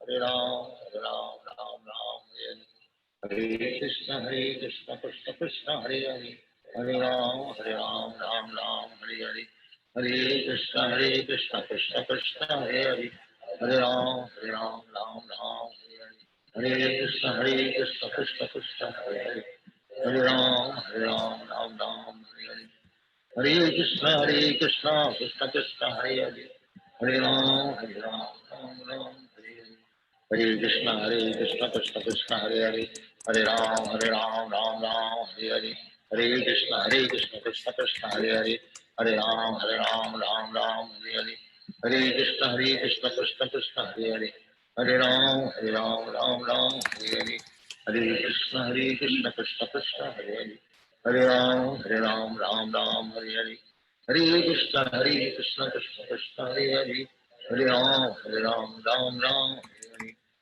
Ram, Hare Krishna, Krishna Krishna, Hare Hare, Hare Ram, Ram Ram, Hare Hare, Hare Krishna, Krishna Krishna, Hare Hare, Hare Ram, Ram Ram, Hare Hare, Hare Krishna, Krishna Krishna, Hare Hare, Hare Ram, Ram Ram, Hare Hare, Hare Krishna, Krishna Krishna, Hare Hare, Hare Ram, Ram, Hare Krishna, Krishna Krishna, Hare Hare, Hare Ram, Ram Hare Hare, Hare Krishna, Krishna Krishna, Hare Hare, Hare Ram, Ram Hare Hare, Hare Krishna, Krishna Krishna, Hare Hare, Hare Ram, Ram Hare Hare, Hare Krishna, Krishna Krishna, Hare Hare, Hare Ram, Ram Hare Hare, Hare Krishna, Krishna Krishna, Hare Hare, Hare Ram, Ram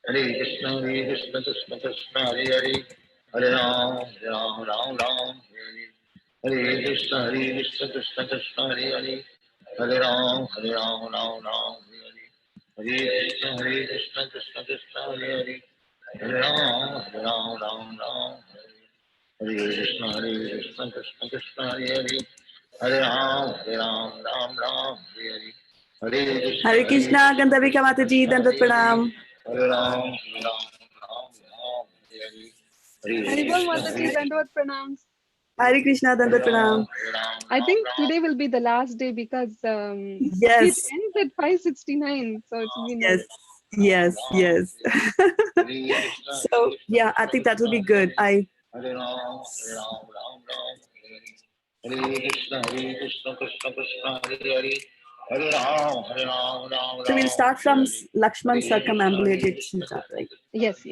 Hare Krishna, Krishna Krishna, Hare Hare, Hare Ram, Ram Hare Hare, Hare Krishna, Krishna Krishna, Hare Hare, Hare Ram, Ram Hare Hare, Hare Krishna, Krishna Krishna, Hare Hare, Hare Ram, Ram Hare Krishna, Krishna Krishna, Hare Hare, Hare Ram, Ram Hare Hare, Hare Krishna, Gandharvika Mataji, Dandat Pranam. Hare Ram, Haribol Mataji, Dandavat Pranams. Hare Krishna, Dandat Pranam. I think today will be the last day because Yes. it ends at 5:69. So it's been Yes. So yeah, I think that will be good. Hare Krishna, Krishna Krishna, Hare Hare, Hare Ram, Ram. So we'll start from Lakshman circumambulated Sita, right? Yes.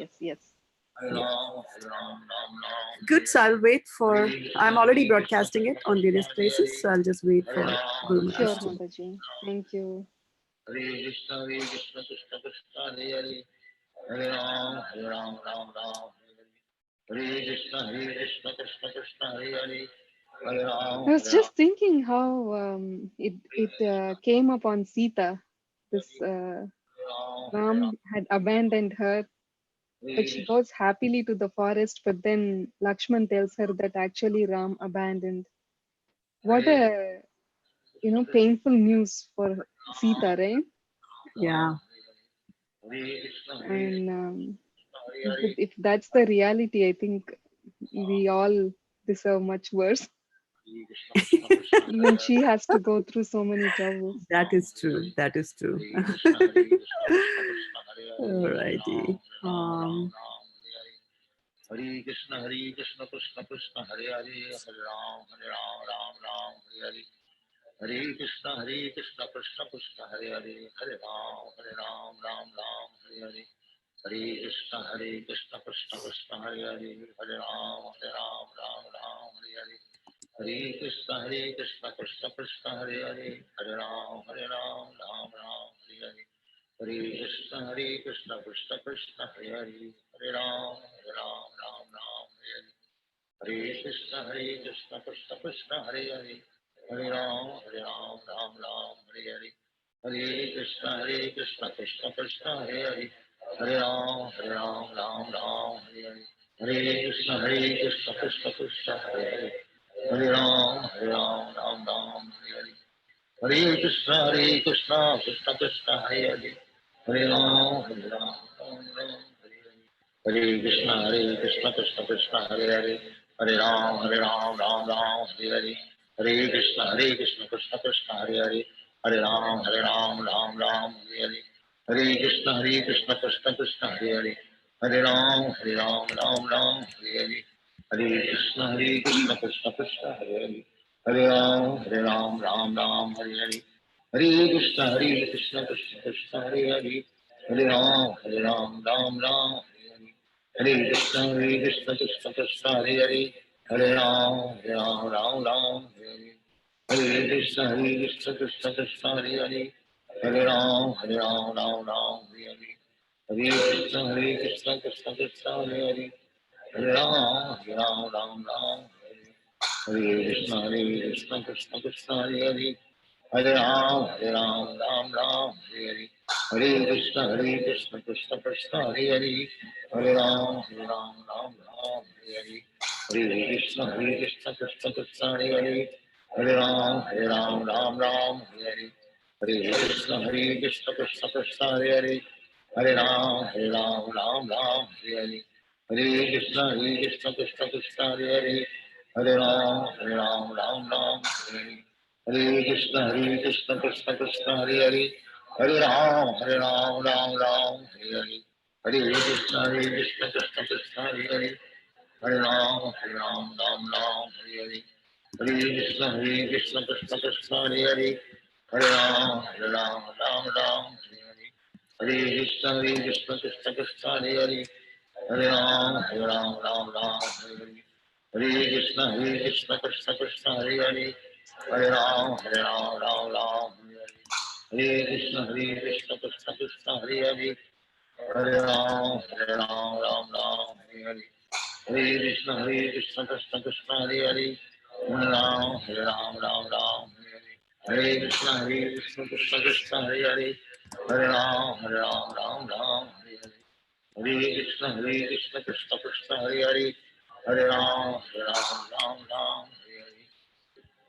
Good, so I'll wait for, I'm already broadcasting it on various places, so I'll just wait for Guru Maharaj. Sure, Mataji. Thank you. Hare Krishna, Krishna Krishna, Hare Hare, Hare Ram, Ram. Hare Krishna, Krishna Krishna, Hare Hare, Hare Ram. I was just thinking how it came upon Sita. This Ram had abandoned her, but she goes happily to the forest. But then Lakshman tells her that actually Ram abandoned. What a painful news for Sita, right? Yeah. And if that's the reality, I think we all deserve much worse. Even she has to go through so many troubles. That is true. Alrighty. Hare Krishna, Krishna Krishna, Hare Hare, Hare Ram, Ram Hare Hare, Hare Krishna, Krishna Krishna, Hare Hare, Hare Ram, Ram Hare Hare, Hare Krishna, Krishna Krishna, Hare Hare, Hare Ram, Ram Hare Hare, Hare Krishna, Krishna Krishna, Hare Hare, Hare Ram, Ram Hare Hare, Hare Krishna, Krishna Krishna, Hare Hare, Hare Ram, Ram Hare Hare, Hare Krishna, Krishna Krishna, Hare Hare, Hare Ram, Ram Hare Hare, Hare Krishna, Krishna Krishna, Hare Hare, Hare Ram, Ram Hare Hare, Hare Krishna, Krishna Krishna, Hare Hare, Hare Ram, Ram Hare Hare, Hare Krishna, Krishna Krishna, Hare Hare, Hare Ram, Ram Hare Hare, Hare Krishna, Krishna Krishna, Hare Hare, Hare Ram, Ram Hare Hare, Hare Krishna, Krishna Krishna, Hare Hare, Hare Ram, Ram Hare Hare, Hare Krishna, Krishna Krishna, Hare Hare, Hare Ram, Ram Hare Hare, Hare Krishna, Krishna Krishna, Hare Hare, Hare Ram, Ram Hare Hare, Hare Krishna, Krishna Krishna, Hare Hare, Hare Ram, Ram Hare Hare, Hare Krishna, Krishna Krishna, Hare Hare, Hare Ram, Ram Hare Hare, Hare Krishna, Krishna Krishna, Hare Hare, Hare Ram, Ram Hare Hare, Hare Krishna, Krishna Krishna, Hare Hare, Hare Ram, Ram Hare Hare, Hare Krishna, Krishna Krishna, Hare Hare, Hare Ram, Ram Hare Hare, Hare Krishna, Krishna Krishna, Hare Hare, Hare Ram, Ram Ram, Hare Hare. Hare Krishna, Krishna Krishna, Hare Hare, Hare Ram, Ram Ram, Hare Hare. Hare Krishna, Krishna Krishna, Hare Hare, Hare Ram, Ram Ram, Hare Hare. Hare Krishna, Krishna Krishna, Hare Hare, Hare Ram, Ram Ram, Hare Hare. Hare Krishna, Krishna Krishna, Hare Hare. Hare Ram, Ram Ram, Hare Hare. Hare Krishna, Krishna Krishna, Hare Hare. Hare Ram, Ram Ram, Hare Hare. Hare Krishna, Krishna Krishna, Hare Hare. Hare Ram, Ram Ram, Hare Hare. Hare Krishna, Krishna Krishna, Hare Hare. Hare Ram, Ram Ram, Hare Hare. Hare Krishna, Krishna Krishna, Hare Hare. Hare Ram, Ram Ram, Hare Hare. Hare Krishna, Krishna Krishna, Hare Hare. Hare Ram, Ram Ram, Hare Hare. Hare Krishna, Krishna Krishna, Hare Hare. Hare Ram, Ram Ram, Hare Hare. Hare Krishna, Krishna Krishna, Hare Hare. Hare Ram, Ram Hare Hare. Hare Krishna, Krishna Krishna, Hare Hare. Hare Ram, Ram Hare Hare.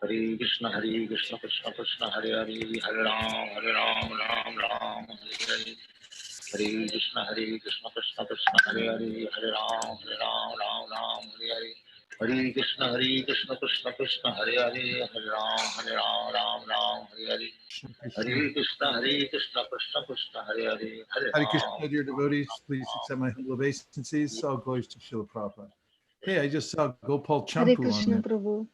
Hare Krishna, Krishna Krishna, Hare Hare. Hare Ram, Ram Hare Hare. Hare Krishna, Krishna Krishna, Hare Hare. Hare Ram, Ram Hare Hare. Hare Krishna, Krishna Krishna, Hare Hare. Hare Ram, Ram Hare Hare. Hare Krishna, Krishna Krishna, Hare Hare. Hare Hare Ram. Krishna, dear devotees, please accept my humble obeisances. All glories to Srila Prabhupada. Hey, I just saw Gopal Hare Champu on Krishna, there. Prabhu.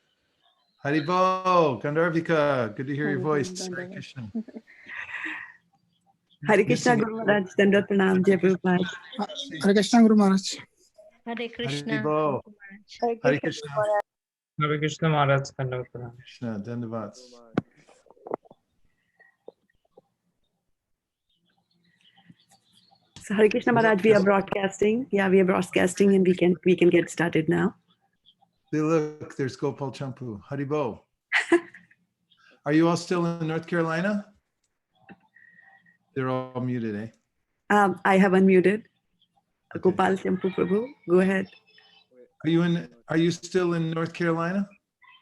Haribo, Gandharvika, good to hear your Hare voice. Krishna. Hare Krishna. Hare Krishna, Missing Guru Maharaj, Dandavat Pranam, Jai Prabhupada. Hare Krishna Guru Maharaj. Hare Krishna. Haribo. Hare Krishna. Hare Krishna Maharaj. Krishna, Dandavats. So Hare Krishna Maharaj, we are broadcasting. Yeah, we are broadcasting, and we can get started now. Hey, look, there's Gopal Champu. Haribo. Are you all still in North Carolina? They're all muted, eh? I have unmuted. Okay. Gopal Champu Prabhu, go ahead. Are you still in North Carolina?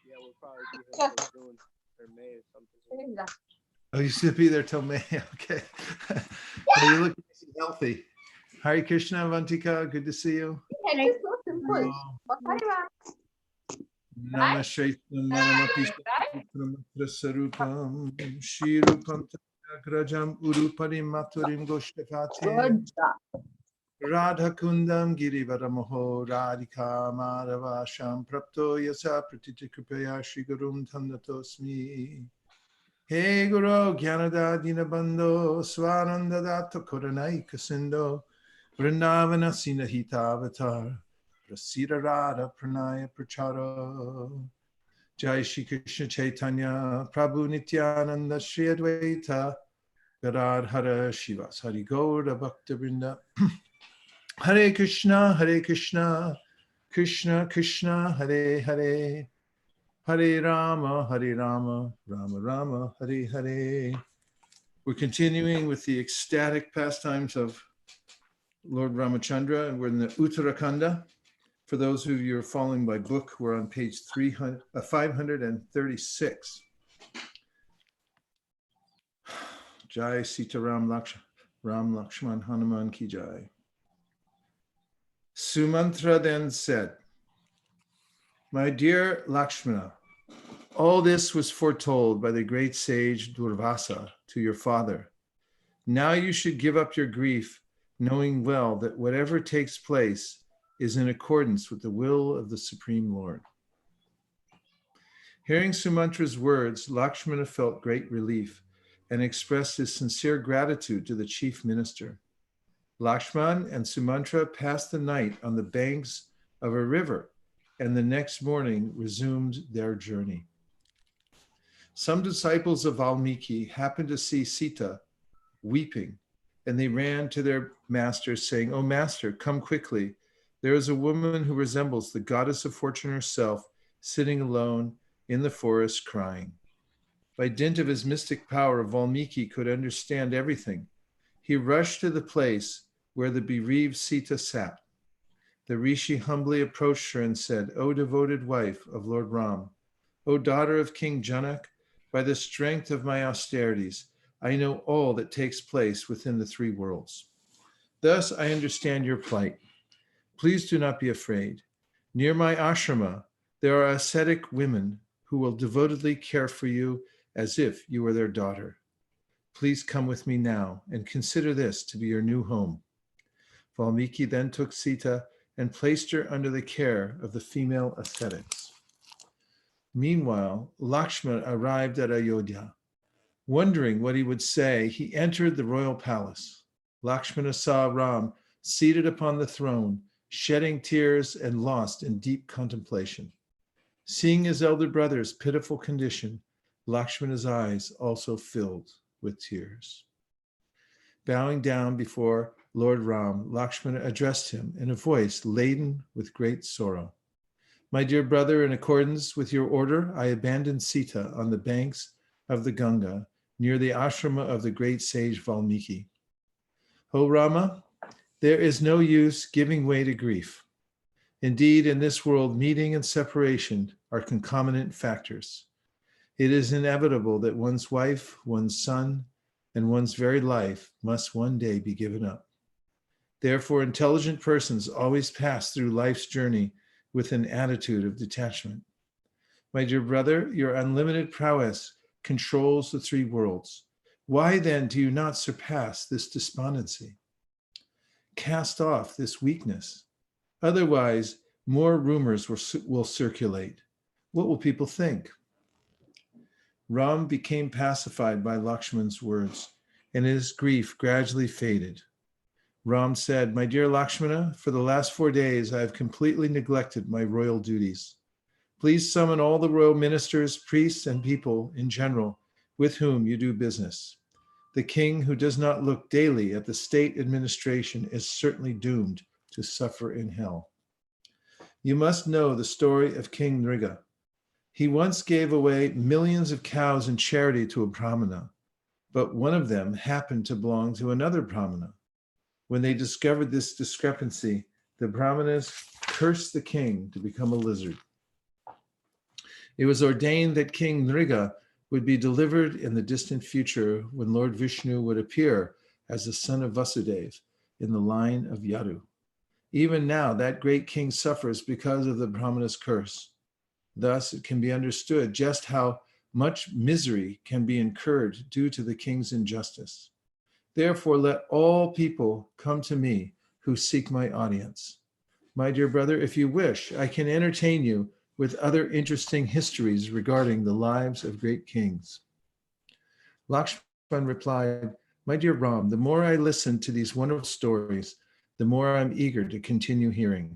Yeah, we'll probably be here till June or May or something. Oh, you should be there till May. Okay. Well, you look healthy. Hare Krishna, Avantika, good to see you. It's so simple. Namashaitam Sarupam Shirupam Grajam Urupari Maturim Goshtakati Radha Kundam Girivaramoho Radhika Madhavasham Prapto Yasa Pratiti Kripaya Shri Gurum Tandatosmi. Hey Guru Gyanada Dinabando Swananda Datta Koranai Kasindo Vrindavana Sinahita Avatar Prasida Radha Pranaya Prachara Jai Shri Krishna Chaitanya Prabhu Nityananda Shri Advaita Gadadhara Shivas Hari Gaura Bhakta Vrinda Hare Krishna Krishna Krishna Hare Hare Hare Rama, Rama Rama, Hare Hare. We're continuing with the ecstatic pastimes of Lord Ramachandra, and we're in the Uttarakhanda. For those of you who are following by book, we're on page 536. Jai Sitaram Ram Lakshman Hanuman Ki Jai. Sumantra then said, "My dear Lakshmana, all this was foretold by the great sage Durvasa to your father. Now you should give up your grief, knowing well that whatever takes place is in accordance with the will of the Supreme Lord." Hearing Sumantra's words, Lakshmana felt great relief and expressed his sincere gratitude to the chief minister. Lakshman and Sumantra passed the night on the banks of a river and the next morning resumed their journey. Some disciples of Valmiki happened to see Sita weeping, and they ran to their master saying, "Oh master, come quickly. There is a woman who resembles the goddess of fortune herself, sitting alone in the forest crying." By dint of his mystic power, Valmiki could understand everything He rushed to the place where the bereaved Sita sat. The rishi humbly approached her and said, O devoted wife of Lord Ram, O daughter of King Janak, by the strength of my austerities, I know all that takes place within the three worlds. Thus I understand your plight. Please do not be afraid. Near my ashrama, there are ascetic women who will devotedly care for you as if you were their daughter. Please come with me now and consider this to be your new home. Valmiki then took Sita and placed her under the care of the female ascetics. Meanwhile, Lakshmana arrived at Ayodhya. Wondering what he would say, he entered the royal palace. Lakshmana saw Ram seated upon the throne, shedding tears and lost in deep contemplation. Seeing his elder brother's pitiful condition, Lakshmana's eyes also filled with tears. Bowing down before Lord Ram, Lakshmana addressed him in a voice laden with great sorrow. My dear brother, in accordance with your order, I abandoned Sita on the banks of the Ganga near the ashrama of the great sage Valmiki. O Rama, there is no use giving way to grief. Indeed, in this world, meeting and separation are concomitant factors. It is inevitable that one's wife, one's son, and one's very life must one day be given up. Therefore, intelligent persons always pass through life's journey with an attitude of detachment. My dear brother, your unlimited prowess controls the three worlds. Why then do you not surpass this despondency? Cast off this weakness. Otherwise, more rumors will circulate. What will people think? Ram became pacified by Lakshmana's words, and his grief gradually faded. Ram said, My dear Lakshmana, for the last 4 days, I have completely neglected my royal duties. Please summon all the royal ministers, priests, and people in general with whom you do business. The king who does not look daily at the state administration is certainly doomed to suffer in hell. You must know the story of King Nriga. He once gave away millions of cows in charity to a brahmana, but one of them happened to belong to another brahmana. When they discovered this discrepancy, the brahmanas cursed the king to become a lizard. It was ordained that King Nriga would be delivered in the distant future when Lord Vishnu would appear as the son of Vasudeva in the line of Yadu. Even now, that great king suffers because of the brahmana's curse. Thus, it can be understood just how much misery can be incurred due to the king's injustice. Therefore, let all people come to me who seek my audience. My dear brother, if you wish, I can entertain you with other interesting histories regarding the lives of great kings. Lakshman replied, My dear Ram, the more I listen to these wonderful stories, the more I'm eager to continue hearing.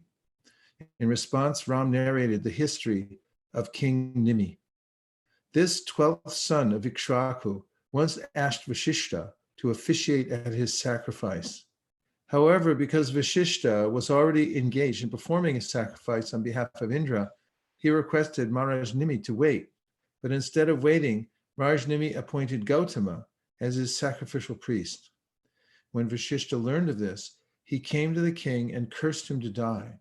In response, Ram narrated the history of King Nimi. This 12th son of Ikshvaku once asked Vasishta to officiate at his sacrifice. However, because Vasishta was already engaged in performing a sacrifice on behalf of Indra, he requested Maharaj Nimi to wait. But instead of waiting, Maharaj Nimi appointed Gautama as his sacrificial priest. When Vasishta learned of this, he came to the king and cursed him to die.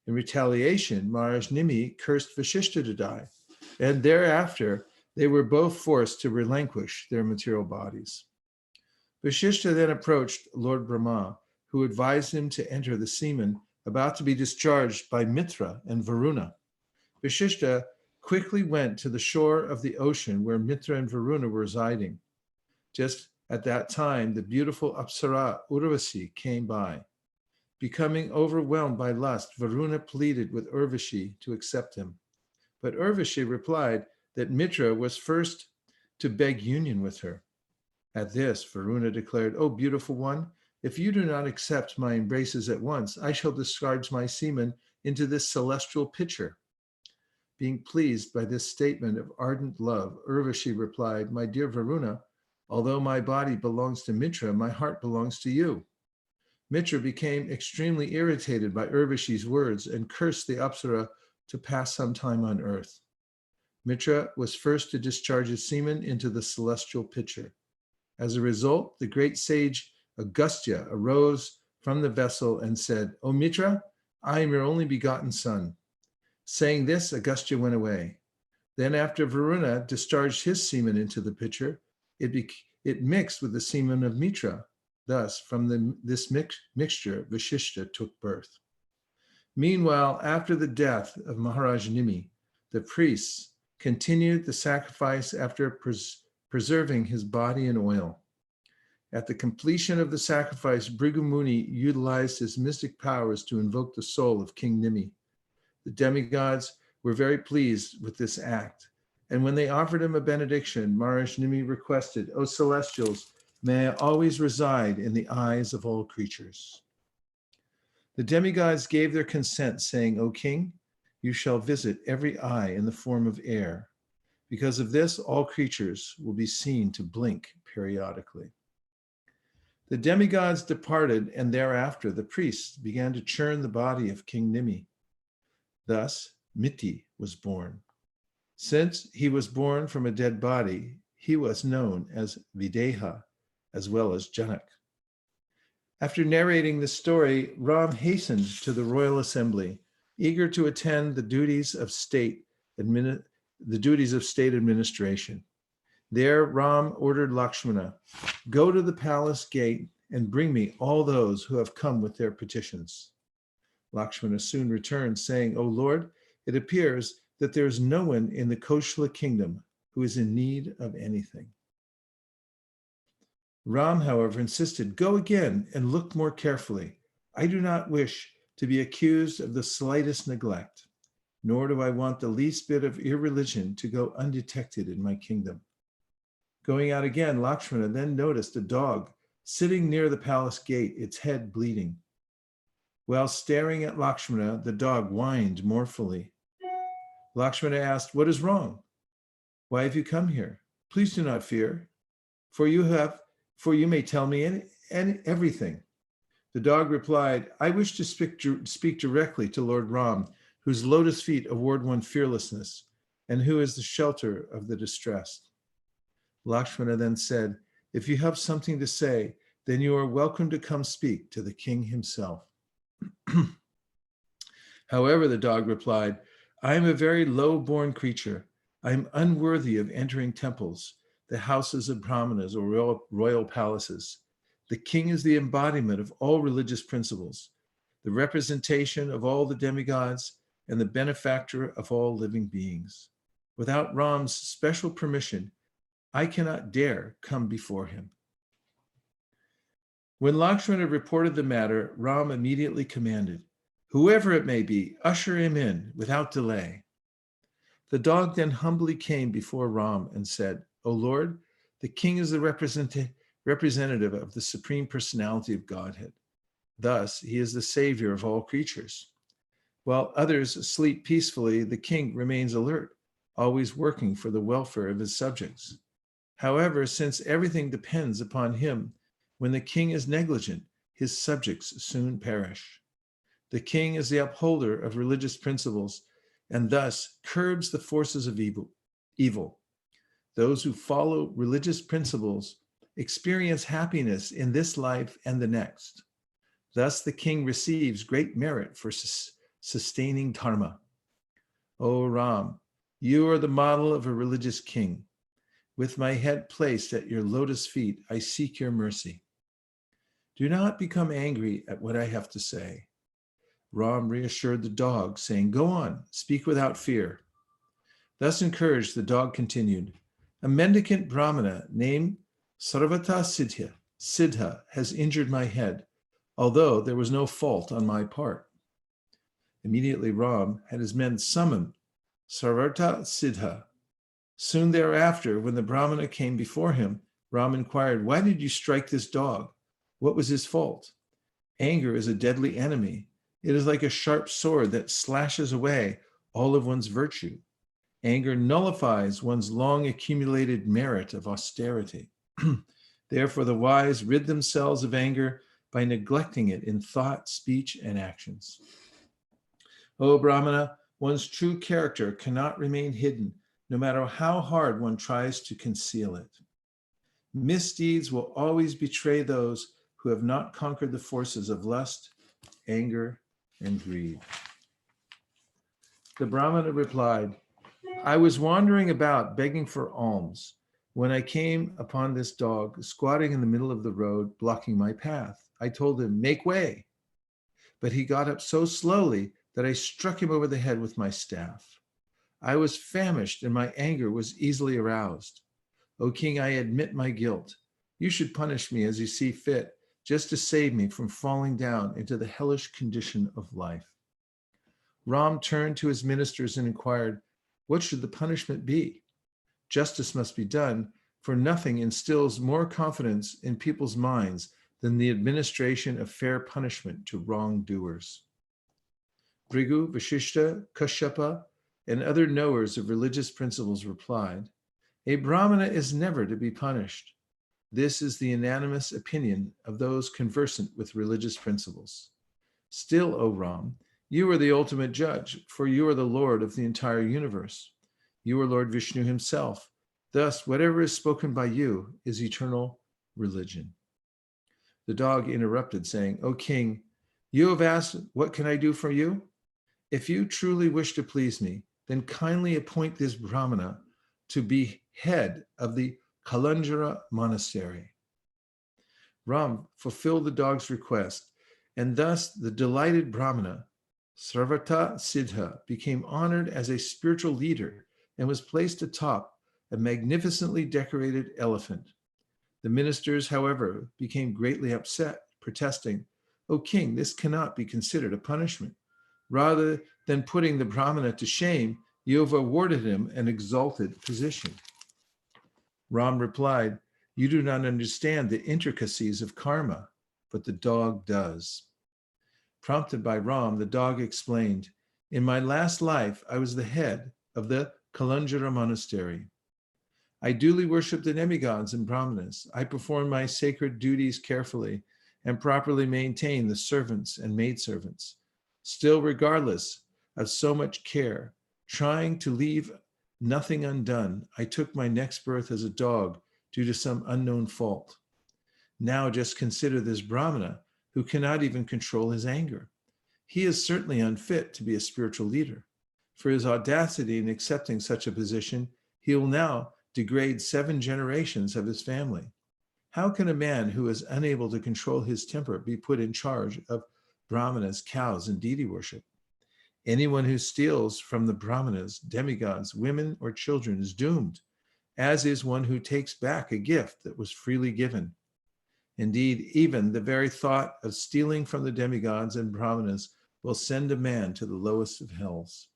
In retaliation, Maharaj Nimi cursed Vasishta to die, and thereafter they were both forced to relinquish their material bodies. Vasishta then approached Lord Brahma, who advised him to enter the semen about to be discharged by Mitra and Varuna. Vasishta quickly went to the shore of the ocean where Mitra and Varuna were residing. Just at that time, the beautiful Apsara Urvasi came by. Becoming overwhelmed by lust, Varuna pleaded with Urvashi to accept him. But Urvashi replied that Mitra was first to beg union with her. At this, Varuna declared, O beautiful one, if you do not accept my embraces at once, I shall discharge my semen into this celestial pitcher. Being pleased by this statement of ardent love, Urvashi replied, My dear Varuna, although my body belongs to Mitra, my heart belongs to you. Mitra became extremely irritated by Urvashi's words and cursed the Apsara to pass some time on earth. Mitra was first to discharge his semen into the celestial pitcher. As a result, the great sage Agastya arose from the vessel and said, O Mitra, I am your only begotten son. Saying this, Agastya went away. Then after Varuna discharged his semen into the pitcher, it mixed with the semen of Mitra. Thus, from this mixture, Vasishta took birth. Meanwhile, after the death of Maharaj Nimi, the priests continued the sacrifice after preserving his body in oil. At the completion of the sacrifice, Bhrigu Muni utilized his mystic powers to invoke the soul of King Nimi. The demigods were very pleased with this act, and when they offered him a benediction, Maharaj Nimi requested, O celestials, may I always reside in the eyes of all creatures. The demigods gave their consent, saying, O king, you shall visit every eye in the form of air. Because of this, all creatures will be seen to blink periodically. The demigods departed, and thereafter the priests began to churn the body of King Nimi. Thus, Miti was born. Since he was born from a dead body, he was known as Videha, as well as Janak. After narrating the story, Ram hastened to the royal assembly, eager to attend the duties of state administration. There, Ram ordered Lakshmana, go to the palace gate and bring me all those who have come with their petitions. Lakshmana soon returned, saying, O Lord, it appears that there is no one in the Koshala kingdom who is in need of anything. Ram, however, insisted, go again and look more carefully. I do not wish to be accused of the slightest neglect, nor do I want the least bit of irreligion to go undetected in my kingdom. Going out again, Lakshmana then noticed a dog sitting near the palace gate, its head bleeding. While staring at Lakshmana, the dog whined mournfully. Lakshmana asked, what is wrong? Why have you come here? Please do not fear, for you may tell me everything. The dog replied, I wish to speak directly to Lord Ram, whose lotus feet award one fearlessness, and who is the shelter of the distressed. Lakshmana then said, if you have something to say, then you are welcome to come speak to the king himself. However, the dog replied, I am a very low-born creature. I am unworthy of entering temples, the houses of brahmanas or royal palaces. The king is the embodiment of all religious principles, the representation of all the demigods, and the benefactor of all living beings. Without Ram's special permission, I cannot dare come before him. When Lakshmana reported the matter, Ram immediately commanded, whoever it may be, usher him in without delay. The dog then humbly came before Ram and said, O Lord, the king is the representative of the Supreme Personality of Godhead. Thus, he is the savior of all creatures. While others sleep peacefully, the king remains alert, always working for the welfare of his subjects. However, since everything depends upon him, when the king is negligent, his subjects soon perish. The king is the upholder of religious principles and thus curbs the forces of evil. Those who follow religious principles experience happiness in this life and the next. Thus, the king receives great merit for sustaining dharma. O Ram, you are the model of a religious king. With my head placed at your lotus feet, I seek your mercy. Do not become angry at what I have to say. Ram reassured the dog, saying, go on, speak without fear. Thus encouraged, the dog continued, a mendicant brahmana named Sarvata Siddha has injured my head, although there was no fault on my part. Immediately Ram had his men summon Sarvata Siddha. Soon thereafter, when the brahmana came before him, Ram inquired, why did you strike this dog? What was his fault? Anger is a deadly enemy. It is like a sharp sword that slashes away all of one's virtue. Anger nullifies one's long accumulated merit of austerity. Therefore, the wise rid themselves of anger by neglecting it in thought, speech, and actions. O Brahmana, one's true character cannot remain hidden, no matter how hard one tries to conceal it. Misdeeds will always betray those who have not conquered the forces of lust, anger, and greed. The Brahmana replied, I was wandering about begging for alms when I came upon this dog squatting in the middle of the road, blocking my path. I told him, make way. But he got up so slowly that I struck him over the head with my staff. I was famished and my anger was easily aroused. O king, I admit my guilt. You should punish me as you see fit, just to save me from falling down into the hellish condition of life. Ram turned to his ministers and inquired, what should the punishment be? Justice must be done, for nothing instills more confidence in people's minds than the administration of fair punishment to wrongdoers. Bhrigu, Vasishta, Kashyapa, and other knowers of religious principles replied, a Brahmana is never to be punished. This is the unanimous opinion of those conversant with religious principles. Still, O Ram, you are the ultimate judge, for you are the Lord of the entire universe. You are Lord Vishnu himself. Thus, whatever is spoken by you is eternal religion. The dog interrupted, saying, O king, you have asked, what can I do for you? If you truly wish to please me, then kindly appoint this Brahmana to be head of the Kalanjara monastery. Ram fulfilled the dog's request, and thus the delighted Brahmana, Sravata Siddha, became honored as a spiritual leader and was placed atop a magnificently decorated elephant. The ministers, however, became greatly upset, protesting, O king, this cannot be considered a punishment. Rather than putting the Brahmana to shame, you have awarded him an exalted position. Ram replied, you do not understand the intricacies of karma, but the dog does. Prompted by Ram, the dog explained, in my last life, I was the head of the Kalanjara monastery. I duly worship the demigods and brahmanas. I perform my sacred duties carefully and properly maintain the servants and maidservants. Still, regardless of so much care, trying to leave nothing undone, I took my next birth as a dog due to some unknown fault. Now just consider this Brahmana who cannot even control his anger. He is certainly unfit to be a spiritual leader. For his audacity in accepting such a position, he will now degrade 7 generations of his family. How can a man who is unable to control his temper be put in charge of brahmanas, cows, and deity worship? Anyone who steals from the brahmanas, demigods, women, or children is doomed, as is one who takes back a gift that was freely given. Indeed, even the very thought of stealing from the demigods and brahmanas will send a man to the lowest of hells.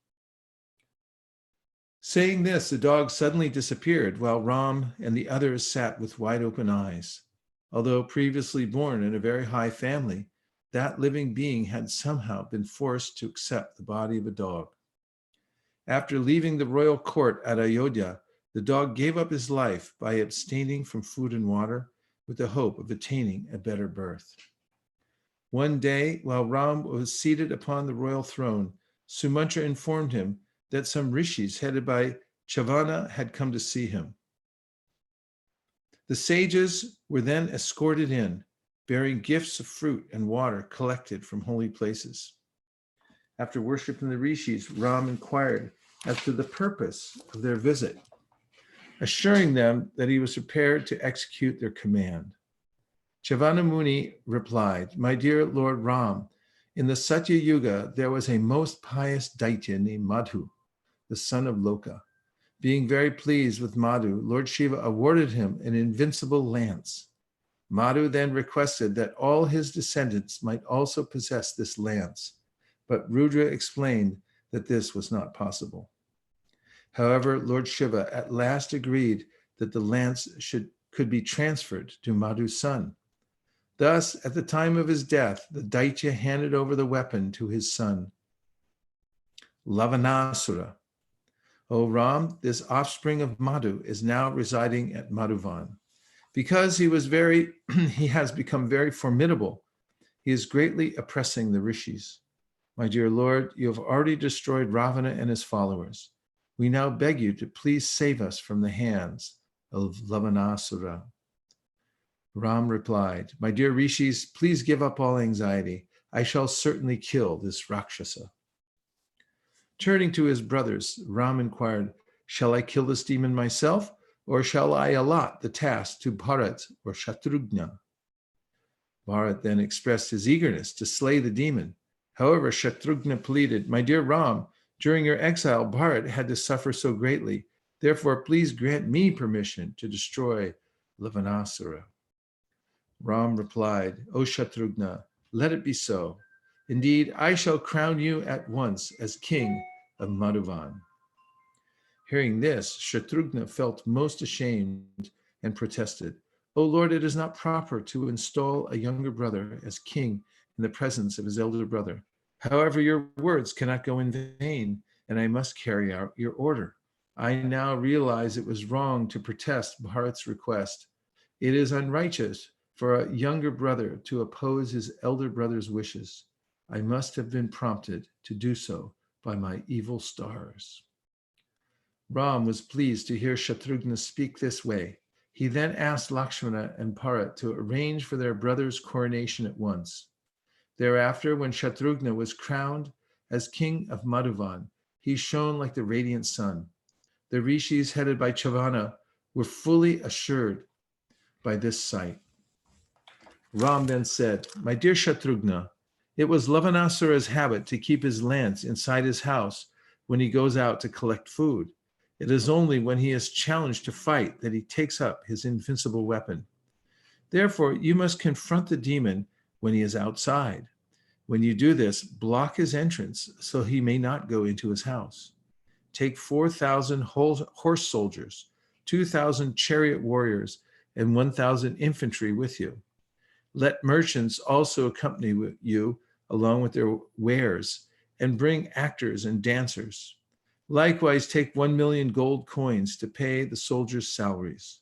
Saying this, the dog suddenly disappeared while Ram and the others sat with wide open eyes. Although previously born in a very high family, that living being had somehow been forced to accept the body of a dog. After leaving the royal court at Ayodhya, the dog gave up his life by abstaining from food and water with the hope of attaining a better birth. One day, while Ram was seated upon the royal throne, Sumantra informed him that some rishis headed by Chavana had come to see him. The sages were then escorted in, bearing gifts of fruit and water collected from holy places. After worshiping the rishis, Ram inquired as to the purpose of their visit, assuring them that he was prepared to execute their command. Chavana Muni replied, my dear Lord Ram, in the Satya Yuga, there was a most pious Daitya named Madhu, the son of Loka. Being very pleased with Madhu, Lord Shiva awarded him an invincible lance. Madhu then requested that all his descendants might also possess this lance, but Rudra explained that this was not possible. However, Lord Shiva at last agreed that the lance could be transferred to Madhu's son. Thus, at the time of his death, the Daitya handed over the weapon to his son, Lavanasura. O Ram, this offspring of Madhu is now residing at Madhuvan. Because he has become very formidable, he is greatly oppressing the rishis. My dear Lord, you have already destroyed Ravana and his followers. We now beg you to please save us from the hands of Lavanasura. Ram replied, my dear rishis, please give up all anxiety. I shall certainly kill this Rakshasa. Turning to his brothers, Ram inquired, shall I kill this demon myself, or shall I allot the task to Bharat or Shatrugna? Bharat then expressed his eagerness to slay the demon. However, Shatrugna pleaded, my dear Ram, during your exile, Bharat had to suffer so greatly. Therefore, please grant me permission to destroy Lavanasura. Ram replied, O Shatrugna, let it be so. Indeed, I shall crown you at once as king of Madhuvan. Hearing this, Shatrugna felt most ashamed and protested, O Lord, it is not proper to install a younger brother as king in the presence of his elder brother. However, your words cannot go in vain, and I must carry out your order. I now realize it was wrong to protest Bharat's request. It is unrighteous for a younger brother to oppose his elder brother's wishes. I must have been prompted to do so by my evil stars. Ram was pleased to hear Shatrugna speak this way. He then asked Lakshmana and Bharat to arrange for their brother's coronation at once. Thereafter, when Shatrugna was crowned as king of Madhuvan, he shone like the radiant sun. The rishis headed by Chavana were fully assured by this sight. Ram then said, my dear Shatrugna, it was Lavanasura's habit to keep his lance inside his house when he goes out to collect food. It is only when he is challenged to fight that he takes up his invincible weapon. Therefore, you must confront the demon when he is outside. When you do this, block his entrance so he may not go into his house. Take 4,000 horse soldiers, 2,000 chariot warriors, and 1,000 infantry with you. Let merchants also accompany you along with their wares, and bring actors and dancers. Likewise, take 1 million gold coins to pay the soldiers' salaries.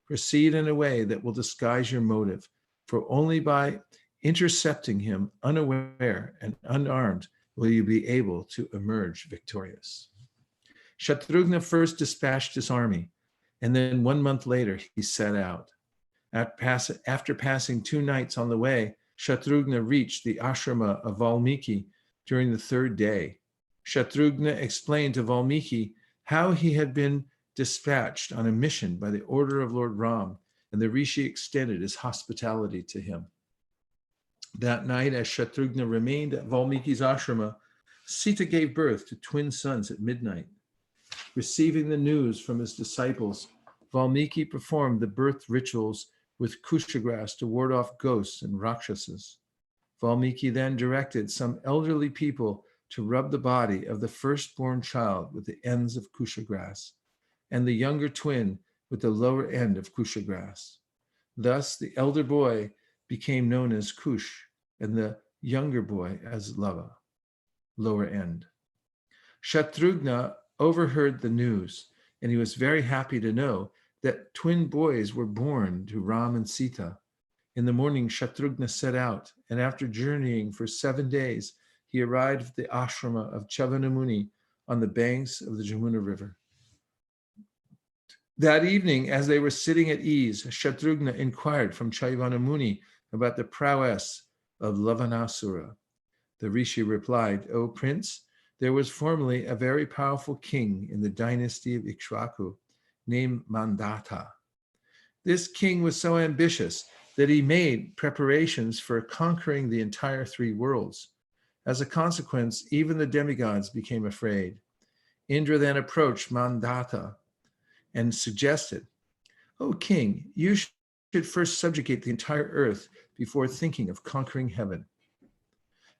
Proceed in a way that will disguise your motive, for only by intercepting him unaware and unarmed will you be able to emerge victorious. Shatrugna first dispatched his army, and then 1 month later he set out. After passing 2 nights on the way, Shatrugna reached the ashrama of Valmiki during the 3rd day. Shatrugna explained to Valmiki how he had been dispatched on a mission by the order of Lord Ram, and the rishi extended his hospitality to him. That night, as Shatrugna remained at Valmiki's ashrama, Sita gave birth to twin sons at midnight. Receiving the news from his disciples, Valmiki performed the birth rituals with kusha grass to ward off ghosts and rakshasas. Valmiki then directed some elderly people to rub the body of the firstborn child with the ends of kusha grass, and the younger twin with the lower end of kusha grass. Thus, the elder boy became known as Kush, and the younger boy as Lava, lower end. Shatrugna overheard the news, and he was very happy to know that twin boys were born to Ram and Sita. In the morning, Shatrugna set out, and after journeying for 7 days, he arrived at the ashrama of Chavanamuni on the banks of the Jamuna River. That evening, as they were sitting at ease, Shatrugna inquired from Chavanamuni about the prowess of Lavanasura. The rishi replied, O prince, there was formerly a very powerful king in the dynasty of Ikshvaku named Mandata. This king was so ambitious that he made preparations for conquering the entire 3 worlds. As a consequence, even the demigods became afraid. Indra then approached Mandata and suggested, O king, you should first subjugate the entire earth before thinking of conquering heaven.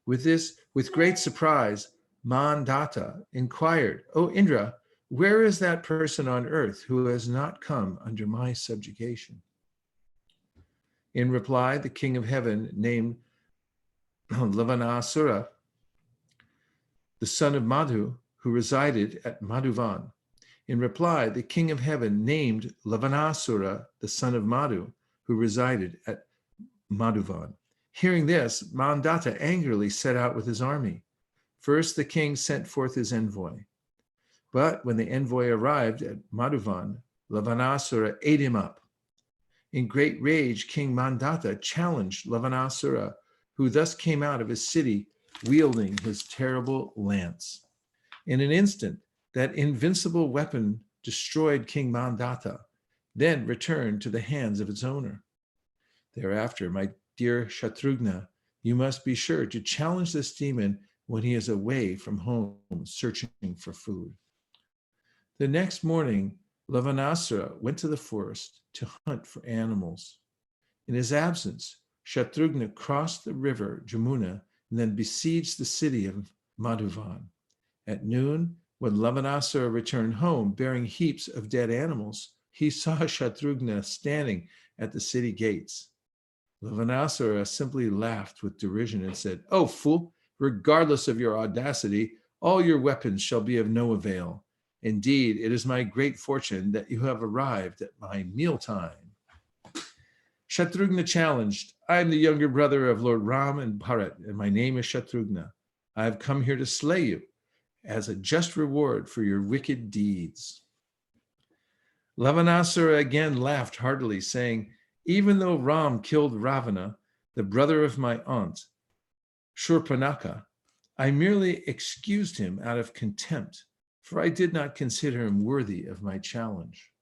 With great surprise, Mandata inquired, O Indra, where is that person on earth who has not come under my subjugation? In reply, the king of heaven named Lavanasura, the son of Madhu, who resided at Madhuvan. In reply, the king of heaven named Lavanasura, the son of Madhu, who resided at Madhuvan. Hearing this, Mandata angrily set out with his army. First, the king sent forth his envoy. But when the envoy arrived at Madhuvan, Lavanasura ate him up. In great rage, King Mandata challenged Lavanasura, who thus came out of his city wielding his terrible lance. In an instant, that invincible weapon destroyed King Mandata, then returned to the hands of its owner. Thereafter, my dear Shatrughna, you must be sure to challenge this demon when he is away from home searching for food. The next morning, Lavanasura went to the forest to hunt for animals. In his absence, Shatrughna crossed the river Jamuna and then besieged the city of Madhuvan. At noon, when Lavanasura returned home bearing heaps of dead animals, he saw Shatrughna standing at the city gates. Lavanasura simply laughed with derision and said, "Oh, fool, regardless of your audacity, all your weapons shall be of no avail. Indeed, it is my great fortune that you have arrived at my mealtime." Shatrughna challenged, "I am the younger brother of Lord Ram and Bharat, and my name is Shatrughna. I have come here to slay you as a just reward for your wicked deeds." Lavanasura again laughed heartily, saying, "Even though Ram killed Ravana, the brother of my aunt, Shurpanaka, I merely excused him out of contempt, for I did not consider him worthy of my challenge."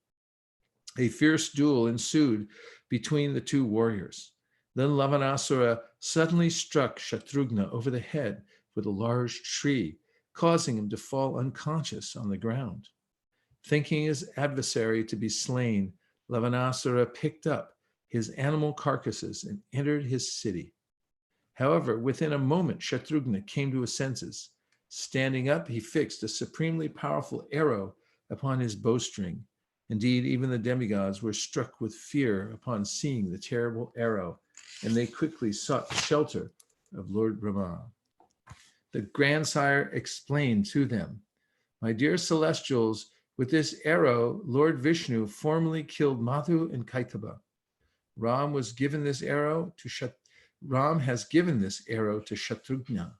A fierce duel ensued between the two warriors. Then Lavanasura suddenly struck Shatrughna over the head with a large tree, causing him to fall unconscious on the ground. Thinking his adversary to be slain, Lavanasura picked up his animal carcasses and entered his city. However, within a moment, Shatrughna came to his senses. Standing up, he fixed a supremely powerful arrow upon his bowstring. Indeed, even the demigods were struck with fear upon seeing the terrible arrow, and they quickly sought the shelter of Lord Brahma. The grandsire explained to them, "My dear celestials, with this arrow, Lord Vishnu formerly killed Madhu and Kaitaba. Ram has given this arrow to Shatrughna,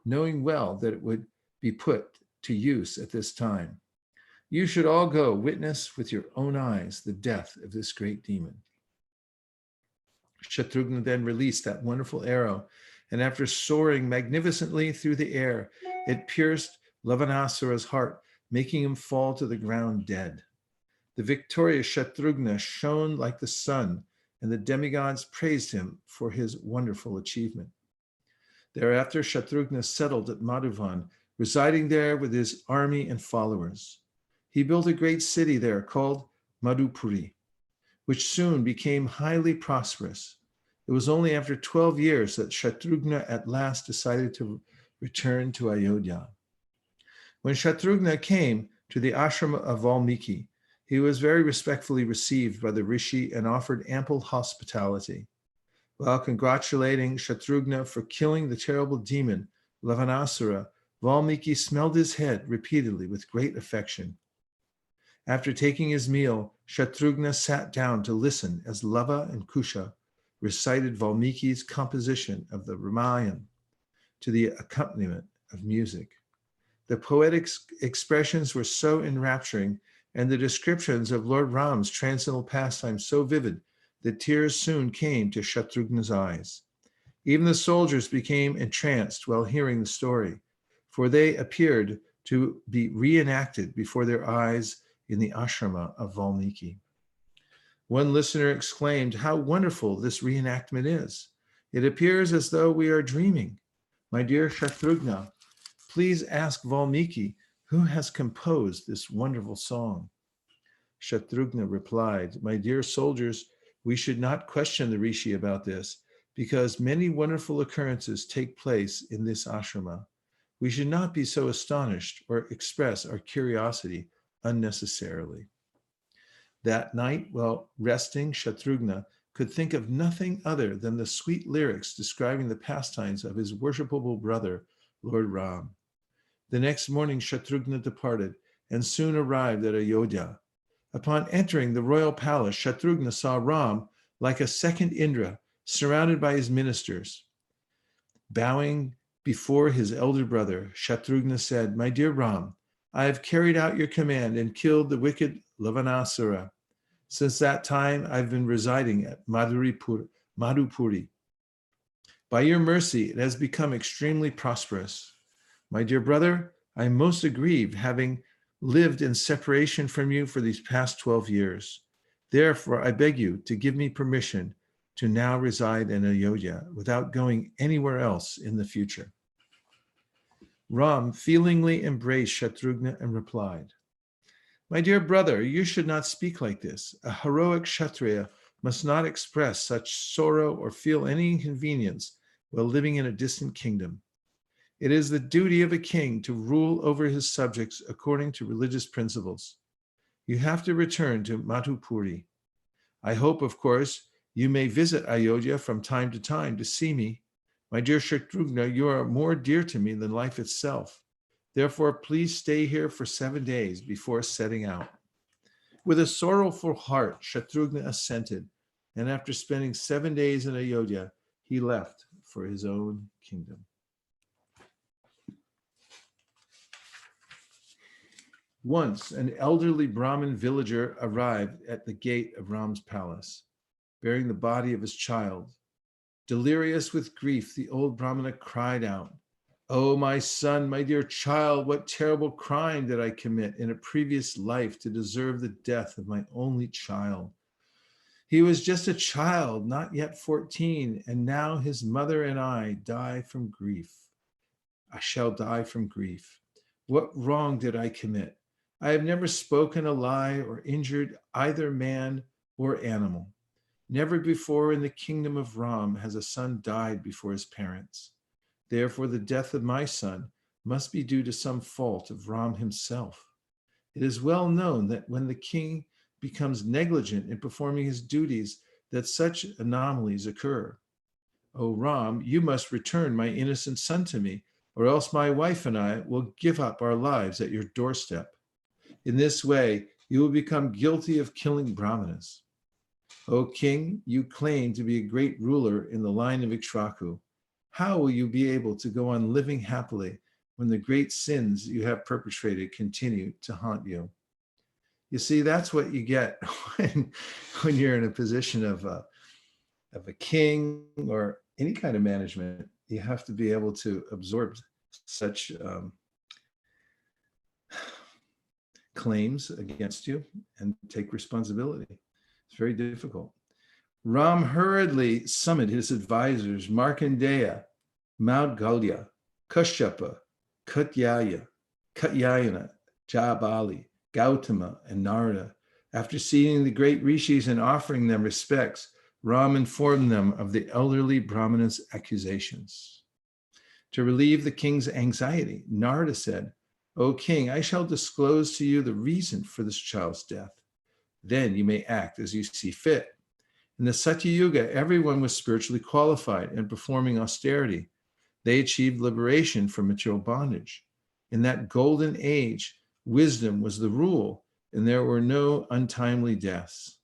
knowing well that it would be put to use at this time. You should all go witness with your own eyes the death of this great demon." Shatrughna then released that wonderful arrow, and after soaring magnificently through the air, it pierced Lavanasura's heart, making him fall to the ground dead. The victorious Shatrughna shone like the sun, and the demigods praised him for his wonderful achievement. Thereafter, Shatrughna settled at Madhuvan, residing there with his army and followers. He built a great city there called Madhupuri, which soon became highly prosperous. It was only after 12 years that Shatrughna at last decided to return to Ayodhya. When Shatrughna came to the ashrama of Valmiki, he was very respectfully received by the rishi and offered ample hospitality. While congratulating Shatrughna for killing the terrible demon, Lavanasura, Valmiki smelled his head repeatedly with great affection. After taking his meal, Shatrughna sat down to listen as Lava and Kusha recited Valmiki's composition of the Ramayana to the accompaniment of music. The poetic expressions were so enrapturing, and the descriptions of Lord Ram's transcendental pastime so vivid that tears soon came to Shatrughna's eyes. Even the soldiers became entranced while hearing the story, for they appeared to be reenacted before their eyes in the ashrama of Valmiki. One listener exclaimed, "How wonderful this reenactment is. It appears as though we are dreaming. My dear Shatrughna, please ask Valmiki who has composed this wonderful song." Shatrughna replied, "My dear soldiers, we should not question the rishi about this, because many wonderful occurrences take place in this ashrama. We should not be so astonished or express our curiosity unnecessarily." That night, while resting, Shatrughna could think of nothing other than the sweet lyrics describing the pastimes of his worshipable brother, Lord Ram. The next morning, Shatrughna departed and soon arrived at Ayodhya. Upon entering the royal palace, Shatrughna saw Ram like a second Indra, surrounded by his ministers. Bowing before his elder brother, Shatrughna said, "My dear Ram, I have carried out your command and killed the wicked Lavanasura. Since that time, I've been residing at Madhupuri. By your mercy, it has become extremely prosperous. My dear brother, I am most aggrieved, having lived in separation from you for these past 12 years. Therefore, I beg you to give me permission to now reside in Ayodhya without going anywhere else in the future. Ram feelingly embraced Shatrughna and replied, my dear brother, you should not speak like this. A heroic Kshatriya must not express such sorrow or feel any inconvenience while living in a distant kingdom. It is the duty of a king to rule over his subjects according to religious principles. You have to return to Madhupuri. I hope, of course, you may visit Ayodhya from time to time to see me. My dear Shatrughna, you are more dear to me than life itself. Therefore, please stay here for 7 days before setting out. With a sorrowful heart, Shatrughna assented, and after spending 7 days in Ayodhya, he left for his own kingdom. Once, an elderly Brahmin villager arrived at the gate of Ram's palace, bearing the body of his child. Delirious with grief, the old Brahmana cried out, oh, my son, my dear child, what terrible crime did I commit in a previous life to deserve the death of my only child? He was just a child, not yet 14, and now his mother and I die from grief. I shall die from grief. What wrong did I commit? I have never spoken a lie or injured either man or animal. Never before in the kingdom of Ram has a son died before his parents. Therefore, the death of my son must be due to some fault of Ram himself. It is well known that when the king becomes negligent in performing his duties, that such anomalies occur. O Ram, you must return my innocent son to me, or else my wife and I will give up our lives at your doorstep. In this way, you will become guilty of killing Brahmanas. O king, you claim to be a great ruler in the line of Ikshvaku. How will you be able to go on living happily when the great sins you have perpetrated continue to haunt you? You see, that's what you get when you're in a position of a king or any kind of management. You have to be able to absorb such claims against you and take responsibility. It's very difficult. Ram hurriedly summoned his advisors, Markandeya, Maudgalya, Kashyapa, Katyayana, Jabali, Gautama, and Narada. After seeing the great rishis and offering them respects, Ram informed them of the elderly Brahmana's accusations. To relieve the king's anxiety, Narada said, O king, I shall disclose to you the reason for this child's death. Then you may act as you see fit. In the Satya Yuga, everyone was spiritually qualified and performing austerity. They achieved liberation from material bondage. In that golden age, wisdom was the rule, and there were no untimely deaths.